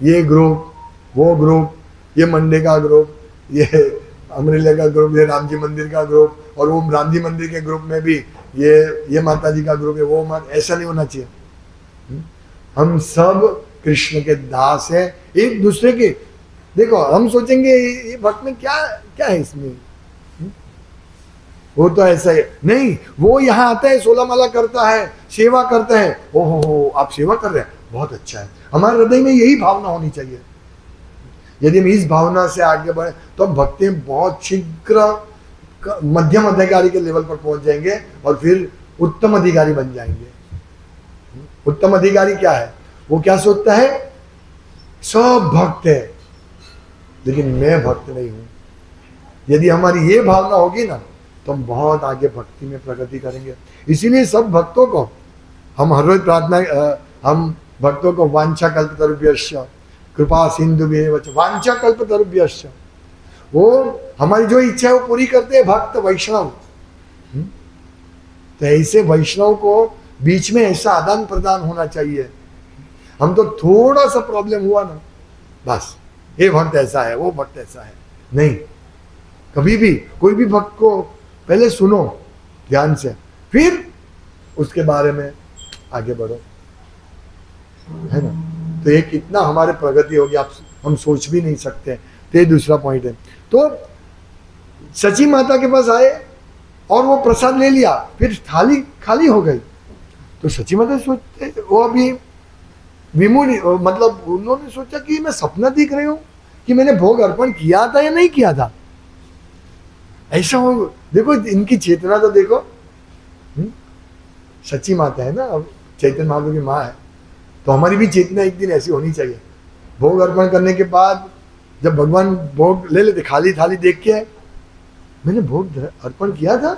ये ग्रुप, वो ग्रुप, ये मंडे का ग्रुप, ये अमरेला का ग्रुप, ये राम जी मंदिर का ग्रुप, और वो राम जी मंदिर के ग्रुप में भी ये माता जी का ग्रुप है, वो मत, ऐसा नहीं होना चाहिए। हम सब कृष्ण के दास हैं, एक दूसरे के। देखो हम सोचेंगे ये भक्त में क्या क्या है इसमें, वो तो ऐसा है नहीं। वो यहाँ आता है, 16 माला करता है, सेवा करता है, ओहो आप सेवा कर रहे हैं, बहुत अच्छा है। हमारे हृदय में यही भावना होनी चाहिए। यदि हम इस भावना से आगे बढ़े तो हम भक्ति में बहुत शीघ्र मध्यम अधिकारी के लेवल पर पहुंच जाएंगे और फिर उत्तम अधिकारी बन जाएंगे। उत्तम अधिकारी क्या है? वो क्या सोचता है? सब भक्त है लेकिन मैं भक्त नहीं हूं। यदि हमारी ये भावना होगी ना तो हम बहुत आगे भक्ति में प्रगति करेंगे। इसीलिए सब भक्तों को हम हर रोज प्रार्थना, हम भक्तों को वांछा कल्पतरुभ्यश्च कृपा सिंधुभ्येव च वांछा कल्पतरुभ्यश्च, वो हमारी जो इच्छा है वो पूरी करते हैं भक्त वैष्णव। तो ऐसे वैष्णव को बीच में ऐसा आदान प्रदान होना चाहिए। हम तो थोड़ा सा प्रॉब्लम हुआ ना, बस ये भक्त ऐसा है, वो भक्त ऐसा है, नहीं। कभी भी कोई भी भक्त को पहले सुनो ध्यान से, फिर उसके बारे में आगे बढ़ो, है ना। तो ये कितना हमारे प्रगति होगी आप हम सोच भी नहीं सकते। तो ये दूसरा पॉइंट है। तो सची माता के पास आए और वो प्रसाद ले लिया, फिर थाली खाली हो गई। तो सची माता सोचते, वो अभी विमूढ़, मतलब उन्होंने सोचा कि मैं सपना दिख रही हूँ कि मैंने भोग अर्पण किया था या नहीं किया था। ऐसा हो, देखो इनकी चेतना तो देखो। सच्ची माता है ना, अब चैतन्य महाप्रभु की माँ है, तो हमारी भी चेतना एक दिन ऐसी होनी चाहिए। भोग अर्पण करने के बाद जब भगवान भोग ले लेते, खाली थाली देख के मैंने भोग अर्पण किया था।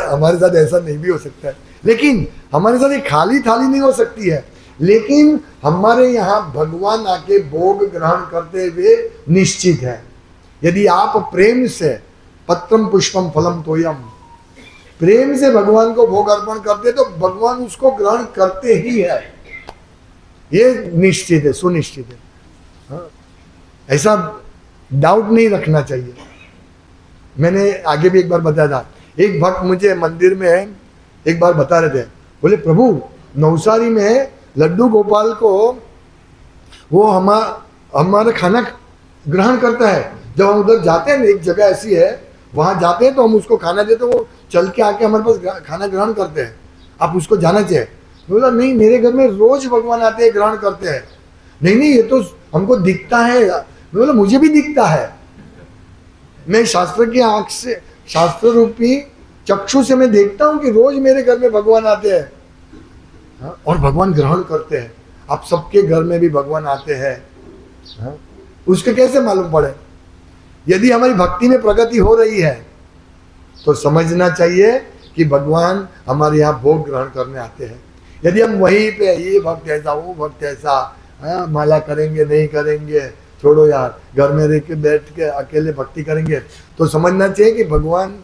हमारे साथ ऐसा नहीं भी हो सकता है, लेकिन हमारे साथ एक खाली थाली नहीं हो सकती है। लेकिन हमारे यहाँ भगवान आके भोग ग्रहण करते हुए निश्चित है। यदि आप प्रेम से, पत्रम पुष्पम फलम तोयम, प्रेम से भगवान को भोग अर्पण करते तो भगवान उसको ग्रहण करते ही है, ये निश्चित है, सुनिश्चित है। हाँ? ऐसा डाउट नहीं रखना चाहिए। मैंने आगे भी एक बार बताया था, एक भक्त मुझे मंदिर में एक बार बता रहे थे, बोले प्रभु नवसारी में लड्डू गोपाल को वो हमारा खाना ग्रहण करता है। जब हम उधर जाते हैं, एक जगह ऐसी है वहां जाते हैं तो हम उसको खाना देते, वो चल के आके हमारे पास खाना ग्रहण करते हैं, आप उसको जाना चाहिए। बोला नहीं, मेरे घर में रोज भगवान आते हैं, ग्रहण करते हैं। नहीं ये तो हमको दिखता है। बोला मुझे भी दिखता है, मैं शास्त्र की आंख से, शास्त्र रूपी चक्षु से मैं देखता हूँ कि रोज मेरे घर में भगवान आते हैं और भगवान ग्रहण करते हैं। आप सबके घर में भी भगवान आते हैं, उसके कैसे मालूम पड़े? यदि हमारी भक्ति में प्रगति हो रही है तो समझना चाहिए कि भगवान हमारे यहाँ भोग ग्रहण करने आते हैं। यदि हम वहीं पे ये भक्त ऐसा, वो भक्त ऐसा, माला करेंगे नहीं करेंगे, छोड़ो यार, घर में रह के बैठ के अकेले भक्ति करेंगे, तो समझना चाहिए कि भगवान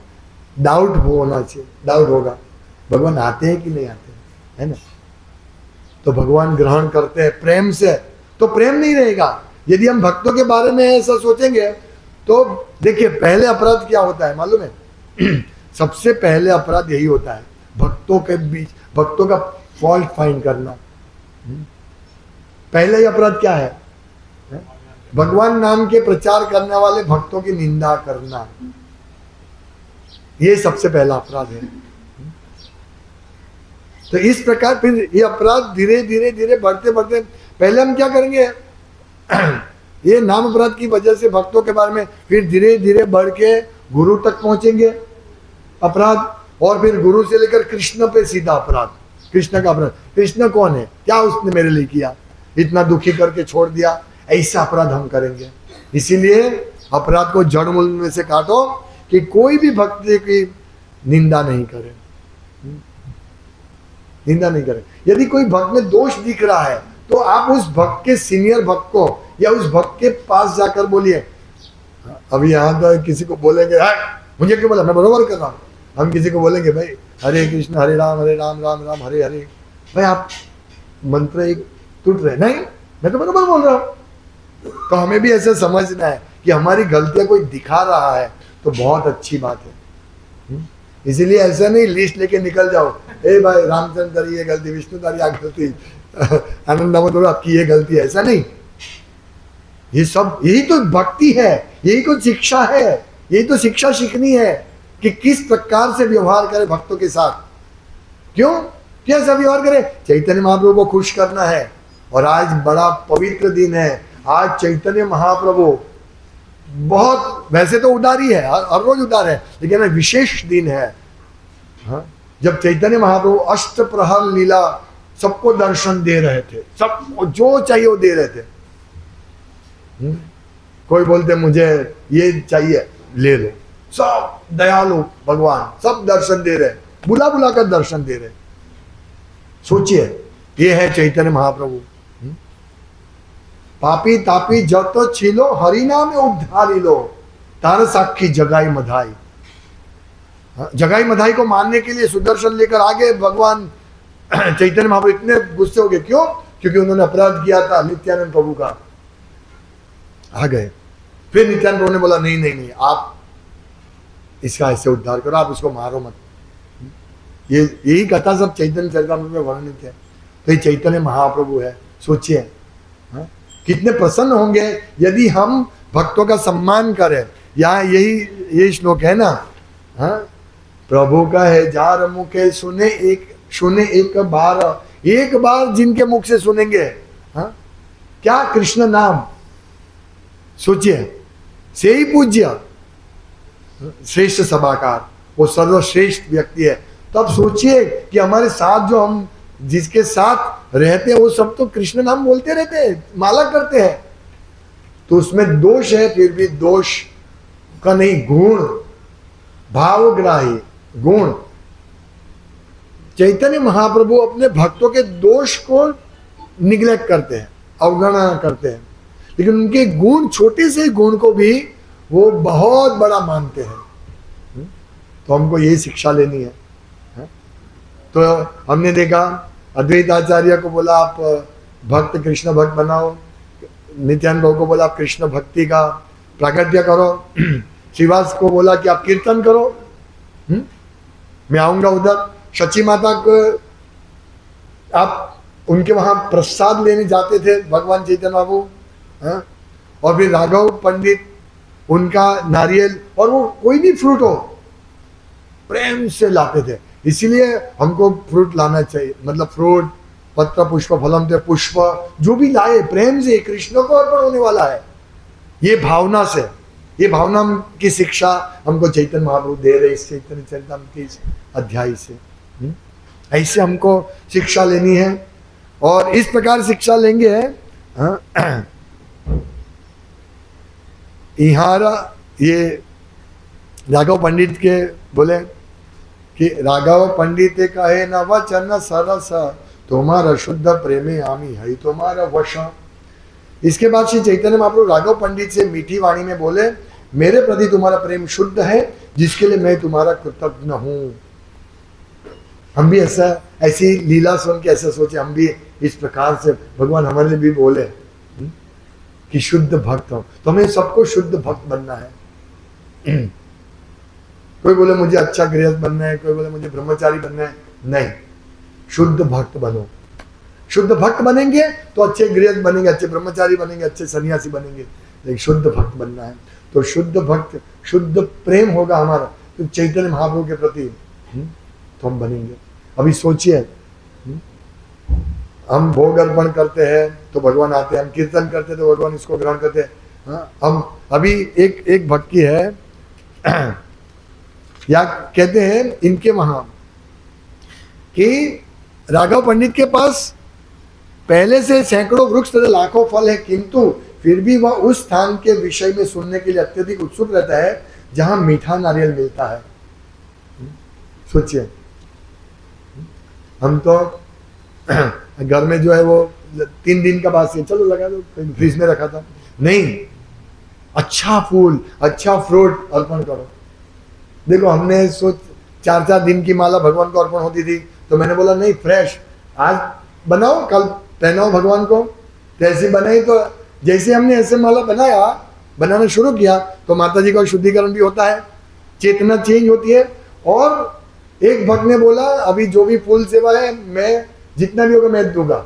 डाउट होना चाहिए, डाउट होगा भगवान आते हैं कि नहीं आते हैं, है ना। तो भगवान ग्रहण करते हैं प्रेम से, तो प्रेम नहीं रहेगा। यदि हम भक्तों के बारे में ऐसा सोचेंगे तो देखिए पहले अपराध क्या होता है मालूम है? सबसे पहले अपराध यही होता है, भक्तों के बीच भक्तों का फॉल्ट फाइंड करना। पहले ही अपराध क्या है? भगवान नाम के प्रचार करने वाले भक्तों की निंदा करना, ये सबसे पहला अपराध है। तो इस प्रकार फिर ये अपराध धीरे धीरे धीरे बढ़ते बढ़ते, पहले हम क्या करेंगे? ये नाम अपराध की वजह से भक्तों के बारे में, फिर धीरे धीरे बढ़ के गुरु तक पहुंचेंगे अपराध, और फिर गुरु से लेकर कृष्ण पे सीधा अपराध, कृष्ण का अपराध। कृष्ण कौन है, क्या उसने मेरे लिए किया, इतना दुखी करके छोड़ दिया, ऐसा अपराध हम करेंगे। इसीलिए अपराध को जड़ मूल में से काटो कि कोई भी भक्ति की निंदा नहीं करे, निंदा नहीं करे। यदि कोई भक्त में दोष दिख रहा है तो आप उस भक्त के सीनियर भक्त को या उस भक्त के पास जाकर बोलिए। अभी यहाँ तो किसी को बोलेंगे मुझे क्यों बोला, मैं बरोबर कर रहा हूँ। हम किसी को बोलेंगे भाई हरे कृष्ण हरे राम राम राम हरे हरे, भाई आप मंत्र एक टूट रहे, नहीं मैं तो बरोबर बोल रहा हूँ। तो हमें भी ऐसा समझना है कि हमारी गलतियां कोई दिखा रहा है तो बहुत अच्छी बात है। इसीलिए ऐसा नहीं लिस्ट लेके निकल जाओ, ए भाई रामचंद्र ये गलती, विष्णु तारी गलती, आनंद दामोदर आपकी ये गलती, ऐसा नहीं। ये सब यही तो भक्ति है, यही तो शिक्षा है, यही तो शिक्षा सीखनी है कि किस प्रकार से व्यवहार करें भक्तों के साथ। क्यों कैसा व्यवहार करें, चैतन्य महाप्रभु को खुश करना है। और आज बड़ा पवित्र दिन है, आज चैतन्य महाप्रभु बहुत, वैसे तो उदारी है, हर रोज उदार है, लेकिन विशेष दिन है। हाँ? जब चैतन्य महाप्रभु अष्ट प्रहर लीला सबको दर्शन दे रहे थे, सबको जो चाहिए वो दे रहे थे। कोई बोलते मुझे ये चाहिए ले लो, सब दयालु भगवान सब दर्शन दे रहे, बुला बुला कर दर्शन दे रहे। सोचिए ये है चैतन्य महाप्रभु। पापी तापी जत छिलो हरि नाम उद्धारी लो, तार साक्षी जगाई मधाई। जगाई मधाई को मानने के लिए सुदर्शन लेकर आगे भगवान चैतन्य महाप्रभु इतने गुस्से हो गए। क्यों? क्योंकि उन्होंने अपराध किया था नित्यानंद प्रभु का। आ गए, फिर नित्यानंद प्रभु ने बोला नहीं नहीं नहीं, आप इसका ऐसे उद्धार करो, आप इसको मारो मत। ये यही कथा सब चैतन्य चरितामृत में वर्णित है। तो ये चैतन्य महाप्रभु है। सोचिए कितने प्रसन्न होंगे यदि हम भक्तों का सम्मान करें। यहाँ यही श्लोक है ना, हाँ, प्रभु का है जार मुखे सुने एक बार, एक बार जिनके मुख से सुनेंगे, हाँ, क्या कृष्ण नाम। सोचिए से ही पूज्य श्रेष्ठ सभाकार, वो सर्वश्रेष्ठ व्यक्ति है। तो अब सोचिए कि हमारे साथ जो हम जिसके साथ रहते हैं वो सब तो कृष्ण नाम बोलते रहते हैं, माला करते हैं। तो उसमें दोष है, फिर भी दोष का नहीं, गुण, भावग्राही गुण। चैतन्य महाप्रभु अपने भक्तों के दोष को निग्लेक्ट करते हैं, अवगणना करते हैं, लेकिन उनके गुण, छोटे से गुण को भी वो बहुत बड़ा मानते हैं। तो हमको यही शिक्षा लेनी है। तो हमने देखा अद्वैत आचार्य को बोला आप भक्त कृष्ण भक्त बनाओ, नित्यानंद प्रभु को बोला आप कृष्ण भक्ति का प्राकट्य करो, श्रीवास को बोला कि आप कीर्तन करो। मैं आऊंगा उधर। सची माता को आप उनके वहां प्रसाद लेने जाते थे भगवान चैतन्य बाबू, और फिर राघव पंडित उनका नारियल और वो कोई भी फ्रूट हो प्रेम से लाते थे। इसीलिए हमको फ्रूट लाना चाहिए, मतलब फ्रूट, पत्र पुष्प फलम थे, पुष्प जो भी लाए प्रेम से, कृष्ण को अर्पण होने वाला है। ये भावना से, ये भावना की शिक्षा हमको चैतन्य महाप्रभु दे रहे इस चैतन्य चरितामृत के इस अध्याय से। ऐसे हमको शिक्षा लेनी है और इस प्रकार शिक्षा लेंगे। यहाँ ये राघव पंडित के बोले कि राघव पंडित कहे न वचन सरस, तुम्हारा शुद्ध प्रेमे आमी है तुम्हारा वश। इसके बाद श्री चैतन्य महाप्रभु राघव पंडित से मीठी वाणी में बोले, मेरे प्रति तुम्हारा प्रेम शुद्ध है जिसके लिए मैं तुम्हारा कृतज्ञ हूँ। हम भी ऐसी लीला सुन के ऐसा सोचे, हम भी इस प्रकार से भगवान हमारे लिए भी बोले कि शुद्ध भक्त हो। तो हमें सबको शुद्ध भक्त बनना है। कोई बोले मुझे अच्छा गृहस्थ बनना है, कोई बोले मुझे ब्रह्मचारी बनना है, नहीं, शुद्ध भक्त बनो। शुद्ध भक्त बनेंगे तो अच्छे गृहस्थ बनेंगे, अच्छे ब्रह्मचारी बनेंगे, अच्छे सन्यासी बनेंगे, लेकिन शुद्ध भक्त बनना है। तो शुद्ध भक्त, शुद्ध प्रेम होगा हमारा तो चैतन्य महाप्रभु के प्रति, तो हम बनेंगे। अभी सोचिए हम भोग अर्पण करते हैं तो भगवान आते हैं, हम कीर्तन करते हैं तो भगवान इसको ग्रहण करते हैं। हम अभी एक भक्त की है या कहते हैं इनके वहां कि राघव पंडित के पास पहले से सैकड़ों वृक्ष तथा लाखों फल है, किंतु फिर भी वह उस स्थान के विषय में सुनने के लिए अत्यधिक उत्सुक रहता है जहां मीठा नारियल मिलता है। सोचिए, हम तो घर में जो है वो 3 दिन का बाद से चलो लगा दो, फ्रिज में रखा था, नहीं, अच्छा फूल अच्छा फ्रूट अर्पण करो। देखो हमने सोच 4-4 दिन की माला भगवान को अर्पण होती थी, तो मैंने बोला नहीं, फ्रेश आज बनाओ, कल पहनाओ भगवान को। तो ऐसी बनाई, तो जैसे हमने ऐसे माला बनाना शुरू किया तो माता जी का शुद्धिकरण भी होता है, चेतना चेंज होती है। और एक भक्त ने बोला अभी जो भी फूल सेवा है मैं जितना भी होगा मैं दूंगा,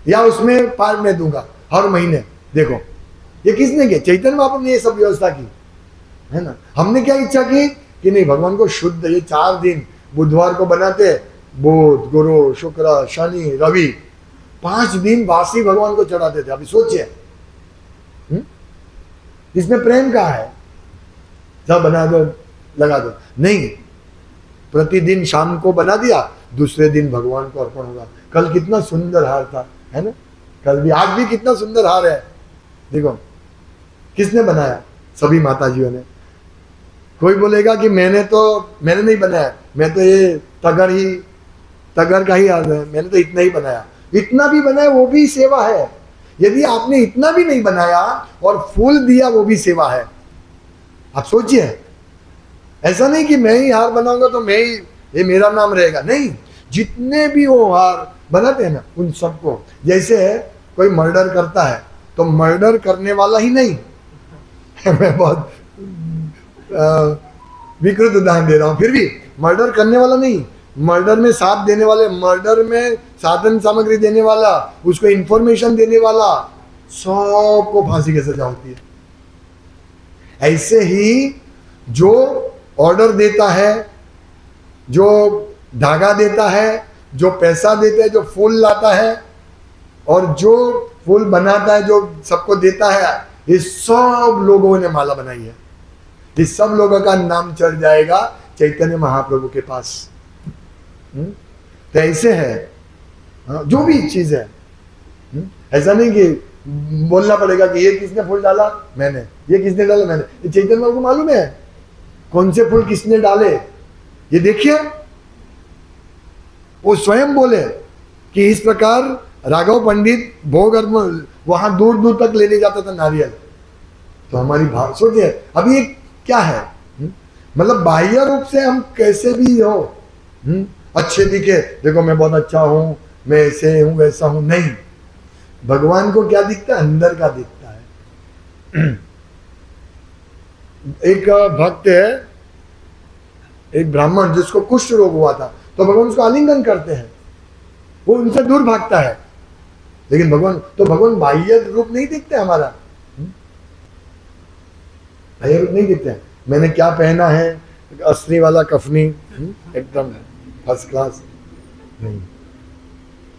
या उसमें पार्ट में दूंगा हर महीने। देखो ये किसने किया? चैतन्य महाप्रभु ने ये सब व्यवस्था की है ना। हमने क्या इच्छा की कि नहीं, भगवान को शुद्ध, ये 4 दिन बुधवार को बनाते, बुध गुरु शुक्र शनि रवि, 5 दिन वासी भगवान को चढ़ाते थे। अभी सोचिए इसमें प्रेम कहाँ है? सब बना दो लगा दो, नहीं, प्रतिदिन शाम को बना दिया, दूसरे दिन भगवान को अर्पण होगा। कल कितना सुंदर हार था, है ना, कल भी, आज भी कितना सुंदर हार है। देखो किसने बनाया? सभी माताजियों ने। कोई बोलेगा कि मैंने नहीं बनाया, मैं तो ये तगर का ही हार है, मैंने तो इतना ही बनाया। इतना भी बनाया वो भी सेवा है। यदि आपने इतना भी नहीं बनाया और फूल दिया वो भी सेवा है। आप सोचिए, ऐसा नहीं कि मैं ही हार बनाऊंगा तो मैं ही, ये मेरा नाम रहेगा, नहीं, जितने भी वो हार बनाते हैं ना उन सबको, जैसे कोई मर्डर करता है तो मर्डर करने वाला ही नहीं मैं बहुत विकृत उदाहरण दे रहा हूं, फिर भी मर्डर करने वाला नहीं, मर्डर में साथ देने वाले, मर्डर में साधन सामग्री देने वाला, उसको इंफॉर्मेशन देने वाला, सबको फांसी की सजा होती है। ऐसे ही जो ऑर्डर देता है, जो धागा देता है, जो पैसा देता है, जो फूल लाता है और जो फूल बनाता है, जो सबको देता है, ये सब लोगों ने माला बनाई है। इस सब लोगों का नाम चढ़ जाएगा चैतन्य महाप्रभु के पास। तो ऐसे है जो भी चीज है। ऐसा नहीं कि बोलना पड़ेगा कि ये किसने फूल डाला, मैंने, ये किसने डाला, मैंने। ये चैतन्य महाप्रभु को मालूम है कौन से फूल किसने डाले। ये देखिए वो स्वयं बोले कि इस प्रकार राघव पंडित भोग अर्पण वहां दूर दूर तक लेने जाता था नारियल। तो हमारी भाव सोचिए, अभी ये क्या है, मतलब बाह्य रूप से हम कैसे भी हो, अच्छे दिखे, देखो मैं बहुत अच्छा हूं, मैं ऐसे हूं वैसा हूं, नहीं, भगवान को क्या दिखता है? अंदर का दिखता है। एक भक्त है, एक ब्राह्मण जिसको कुष्ठ रोग हुआ था, तो भगवान उसको आलिंगन करते हैं, वो उनसे दूर भागता है। लेकिन भगवान बाह्य रूप नहीं दिखते हमारा, बाह्य रूप नहीं दिखते। मैंने क्या पहना है, अस्त्री वाला कफनी, एकदम फर्स्ट क्लास, नहीं,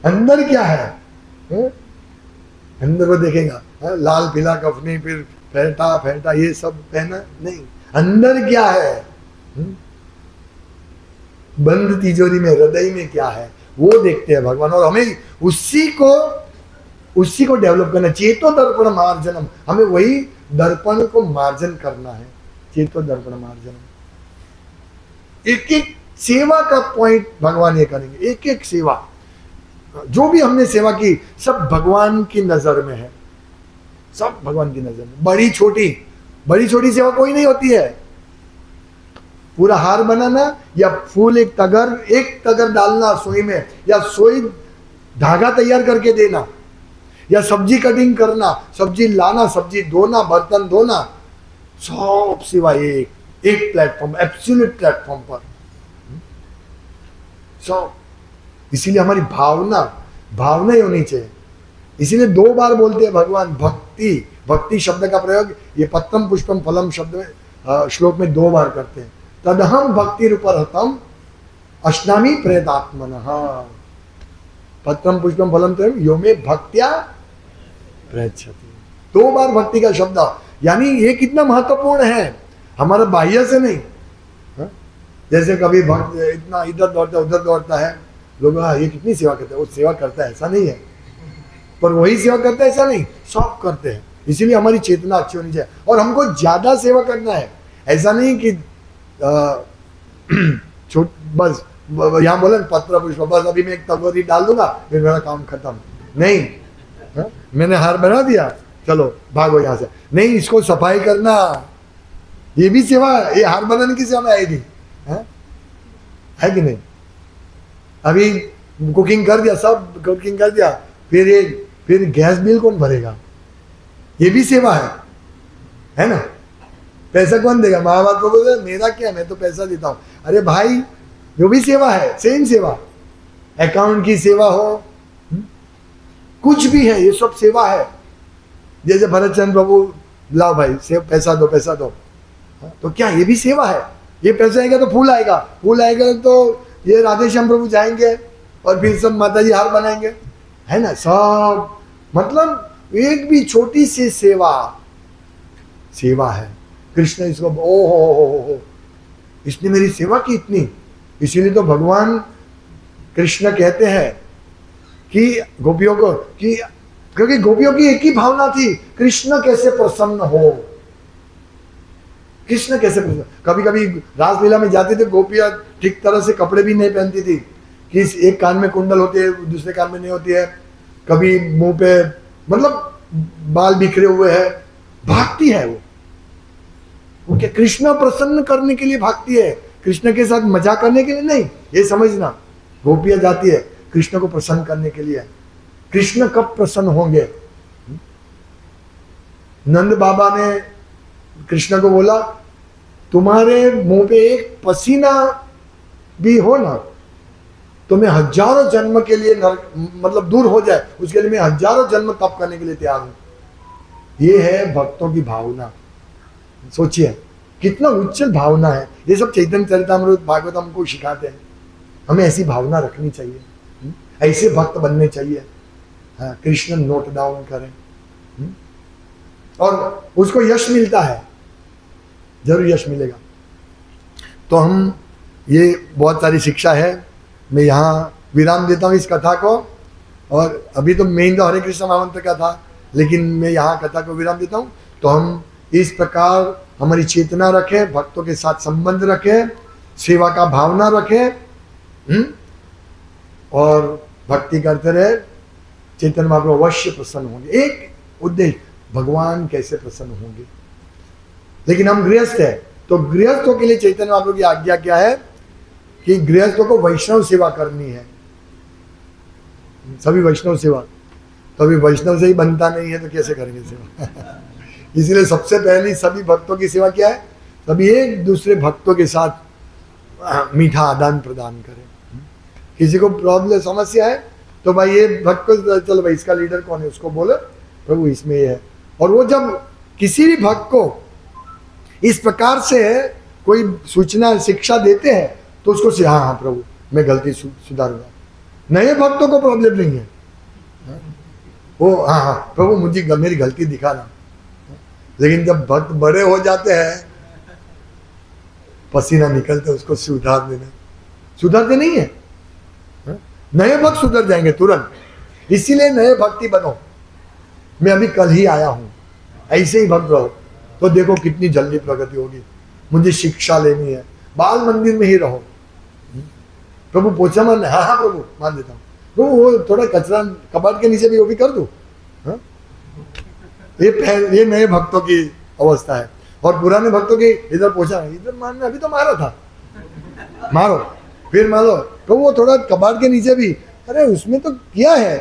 अंदर क्या है? अंदर वो देखेगा, लाल पीला कफनी, फिर फेंटा ये सब पहना, नहीं, अंदर क्या है? बंद तिजोरी में, हृदय में क्या है, वो देखते हैं भगवान। और हमें उसी को डेवलप करना, चेतो दर्पण मार्जनम, हमें वही दर्पण को मार्जन करना है, चेतो दर्पण मार्जनम। एक एक सेवा का पॉइंट भगवान ये करेंगे, एक एक सेवा, जो भी हमने सेवा की सब भगवान की नजर में है, सब भगवान की नजर में। बड़ी छोटी सेवा कोई नहीं होती है। पूरा हार बनाना या फूल एक तगर डालना सोई में, या सोई धागा तैयार करके देना, या सब्जी कटिंग करना, सब्जी लाना, सब्जी धोना, बर्तन धोना, सब सिवाय एक प्लेटफॉर्म, एब्सोल्यूट प्लेटफॉर्म पर सब। इसीलिए हमारी भावना ही होनी चाहिए। इसीलिए 2 बार बोलते हैं भगवान भक्ति शब्द का प्रयोग ये पत्रम पुष्पम फलम शब्द में श्लोक में 2 बार करते हैं। तदहम भक्ति रूपरहतम अश्नामी प्रेतात्मनः, पत्रम पुष्पम फलम तो यो में भक्त्या प्रयच्छति। 2 बार भक्ति का शब्द, यानी ये कितना महत्वपूर्ण है। हमारा बाह्य से नहीं। हा? जैसे कभी भक्त इतना इधर दौड़ता उधर दौड़ता है, लोग हाँ ये कितनी सेवा करता है, वो सेवा करता है ऐसा नहीं है, पर वही सेवा करता है ऐसा नहीं, सब करते हैं। इसीलिए हमारी चेतना अच्छी होनी चाहिए और हमको ज्यादा सेवा करना है। ऐसा नहीं कि छोट बस यहाँ बोले पत्र पुष्प, बस अभी मैं एक तगोरी डाल दूंगा फिर मेरा काम खत्म। नहीं, हा? मैंने हार बना दिया, चलो भागो यहाँ से, नहीं, इसको सफाई करना, ये भी सेवा, ये हार बनाने की सेवा में आएगी, है कि नहीं? अभी कुकिंग कर दिया, सब कुकिंग कर दिया, फिर गैस बिल कौन भरेगा? ये भी सेवा है ना? पैसा कौन देगा? माँ बाप को बोलते मेरा क्या, मैं तो पैसा देता हूँ। अरे भाई, जो भी सेवा है, सेम सेवा, अकाउंट की सेवा हो, कुछ भी है, ये सब सेवा है। जैसे भरत चंद्र प्रभु, लाओ भाई पैसा दो, पैसा दो, तो क्या ये भी सेवा है? ये पैसा आएगा तो फूल आएगा, फूल आएगा तो ये राधे श्याम प्रभु जाएंगे और फिर सब माता जी हार बनाएंगे, है ना? सब मतलब एक भी छोटी सी सेवा है। कृष्ण इसको ओ इसने मेरी सेवा की इतनी, इसीलिए तो भगवान कृष्ण कहते हैं कि गोपियों को, कि क्योंकि गोपियों की एक ही भावना थी, कृष्ण कैसे प्रसन्न हो, कृष्ण कैसे प्रसन्न। कभी कभी रासलीला में जाते थे, गोपियां ठीक तरह से कपड़े भी नहीं पहनती थी, कि एक कान में कुंडल होती है, दूसरे कान में नहीं होती है, कभी मुंह पे मतलब बाल बिखरे हुए है, भागती है वो क्या कृष्ण प्रसन्न करने के लिए भागती है, कृष्ण के साथ मजा करने के लिए नहीं। ये समझना, गोपियां जाती है कृष्ण को प्रसन्न करने के लिए। कृष्ण कब प्रसन्न होंगे? नंद बाबा ने कृष्ण को बोला, तुम्हारे मुंह पे एक पसीना भी हो ना तो मैं हजारों जन्म के लिए मतलब दूर हो जाए, उसके लिए मैं हजारों जन्म तप करने के लिए तैयार हूं। ये है भक्तों की भावना। सोचिए कितना उच्च भावना है। ये सब चैतन्य चरितामृत भागवत हमको सिखाते हैं, हमें ऐसी भावना रखनी चाहिए, ऐसे भक्त बनने चाहिए। हाँ, कृष्ण नोट डाउन करें और उसको यश मिलता है, जरूर यश मिलेगा। तो हम ये बहुत सारी शिक्षा है, मैं यहाँ विराम देता हूँ इस कथा को। और अभी तो मेन तो हरे कृष्ण महामंत्र का था, लेकिन मैं यहाँ कथा को विराम देता हूँ। तो हम इस प्रकार हमारी चेतना रखें, भक्तों के साथ संबंध रखें, सेवा का भावना रखें और भक्ति करते रहे। चैतन्य महाप्रभु अवश्य प्रसन्न होंगे। एक उद्देश्य, भगवान कैसे प्रसन्न होंगे। लेकिन हम गृहस्थ है, तो गृहस्थों के लिए चैतन्य महाप्रभु की आज्ञा क्या है कि गृहस्थों को वैष्णव सेवा करनी है। सभी वैष्णव सेवा, तो अभी वैष्णव से ही बनता नहीं है तो कैसे करेंगे सेवा? इसलिए सबसे पहली सभी भक्तों की सेवा क्या है? सभी एक दूसरे भक्तों के साथ मीठा आदान प्रदान करें। किसी को प्रॉब्लम समस्या है तो भाई ये भक्त को, चलो भाई इसका लीडर कौन है, उसको बोलो प्रभु इसमें ये है। और वो जब किसी भी भक्त को इस प्रकार से कोई सूचना शिक्षा देते हैं तो उसको से हाँ प्रभु मैं गलती सुधारूंगा। नए भक्तों को प्रॉब्लम नहीं है, वो हाँ प्रभु मुझे मेरी गलती दिखाना। लेकिन जब भक्त बड़े हो जाते हैं, पसीना निकलते उसको सुधार देना, सुधरते नहीं है। नए भक्त सुधर जाएंगे तुरंत। इसीलिए नए भक्ति बनो। मैं अभी कल ही आया हूं, ऐसे ही भक्त रहो तो देखो कितनी जल्दी प्रगति होगी। मुझे शिक्षा लेनी है, बाल मंदिर में ही रहो। प्रभु पोछा मारना, हाँ हाँ प्रभु मान देता हूँ। प्रभु वो थोड़ा कचरा कबाड़ के नीचे भी वो भी कर दूं। ये नए भक्तों की अवस्था है। और पुराने भक्तों की इधर पोछा, इधर मारना, अभी तो मारा था, मारो फिर मारो। तो वो थोड़ा कबाड़ के नीचे भी, अरे उसमें तो किया है।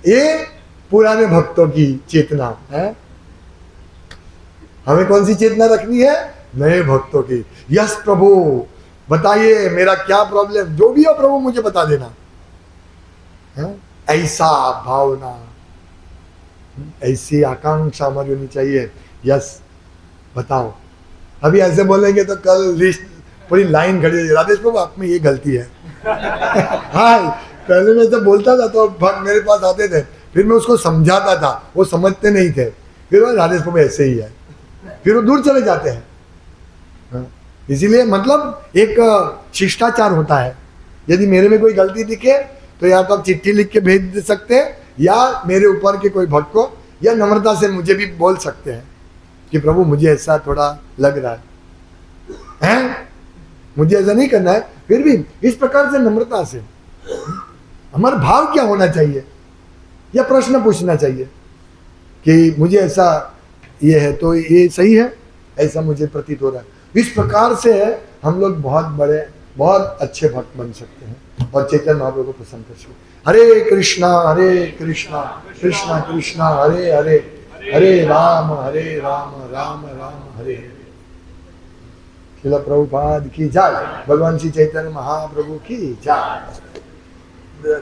ये पुराने भक्तों की चेतना है। हमें कौन सी चेतना रखनी है? नए भक्तों की। यस प्रभु बताइए मेरा क्या प्रॉब्लम, जो भी हो प्रभु मुझे बता देना। ऐसा भावना, ऐसी आकांक्षा हमारी होनी चाहिए। यस बताओ। अभी ऐसे बोलेंगे तो कल लिस्ट पूरी लाइन खड़ी है, राधेश प्रभु आप में ये गलती है। हाँ पहले मैं जब बोलता था तो भक्त मेरे पास आते थे, फिर मैं उसको समझाता था, वो समझते नहीं थे। फिर वो राधेश प्रभु ऐसे ही है, फिर वो दूर चले जाते हैं। इसीलिए मतलब एक शिष्टाचार होता है। यदि मेरे में कोई गलती दिखे तो या तो आप चिट्ठी लिख के भेज दे सकते हैं, या मेरे ऊपर के कोई भक्त को या नम्रता से मुझे भी बोल सकते हैं कि प्रभु मुझे ऐसा थोड़ा लग रहा है, मुझे ऐसा नहीं करना है। फिर भी इस प्रकार से नम्रता से हमारा भाव क्या होना चाहिए, या प्रश्न पूछना चाहिए कि मुझे ऐसा ये है तो ये सही है, ऐसा मुझे प्रतीत हो रहा है। इस प्रकार से हम लोग बहुत बड़े बहुत अच्छे भक्त बन सकते हैं और चैतन्य महाप्रभु को प्रसन्न कर सकते हैं। हरे कृष्णा कृष्णा कृष्णा हरे हरे, हरे राम राम राम हरे हरे। श्रील प्रभुपाद की जय, भगवान श्री चैतन्य महाप्रभु की जय।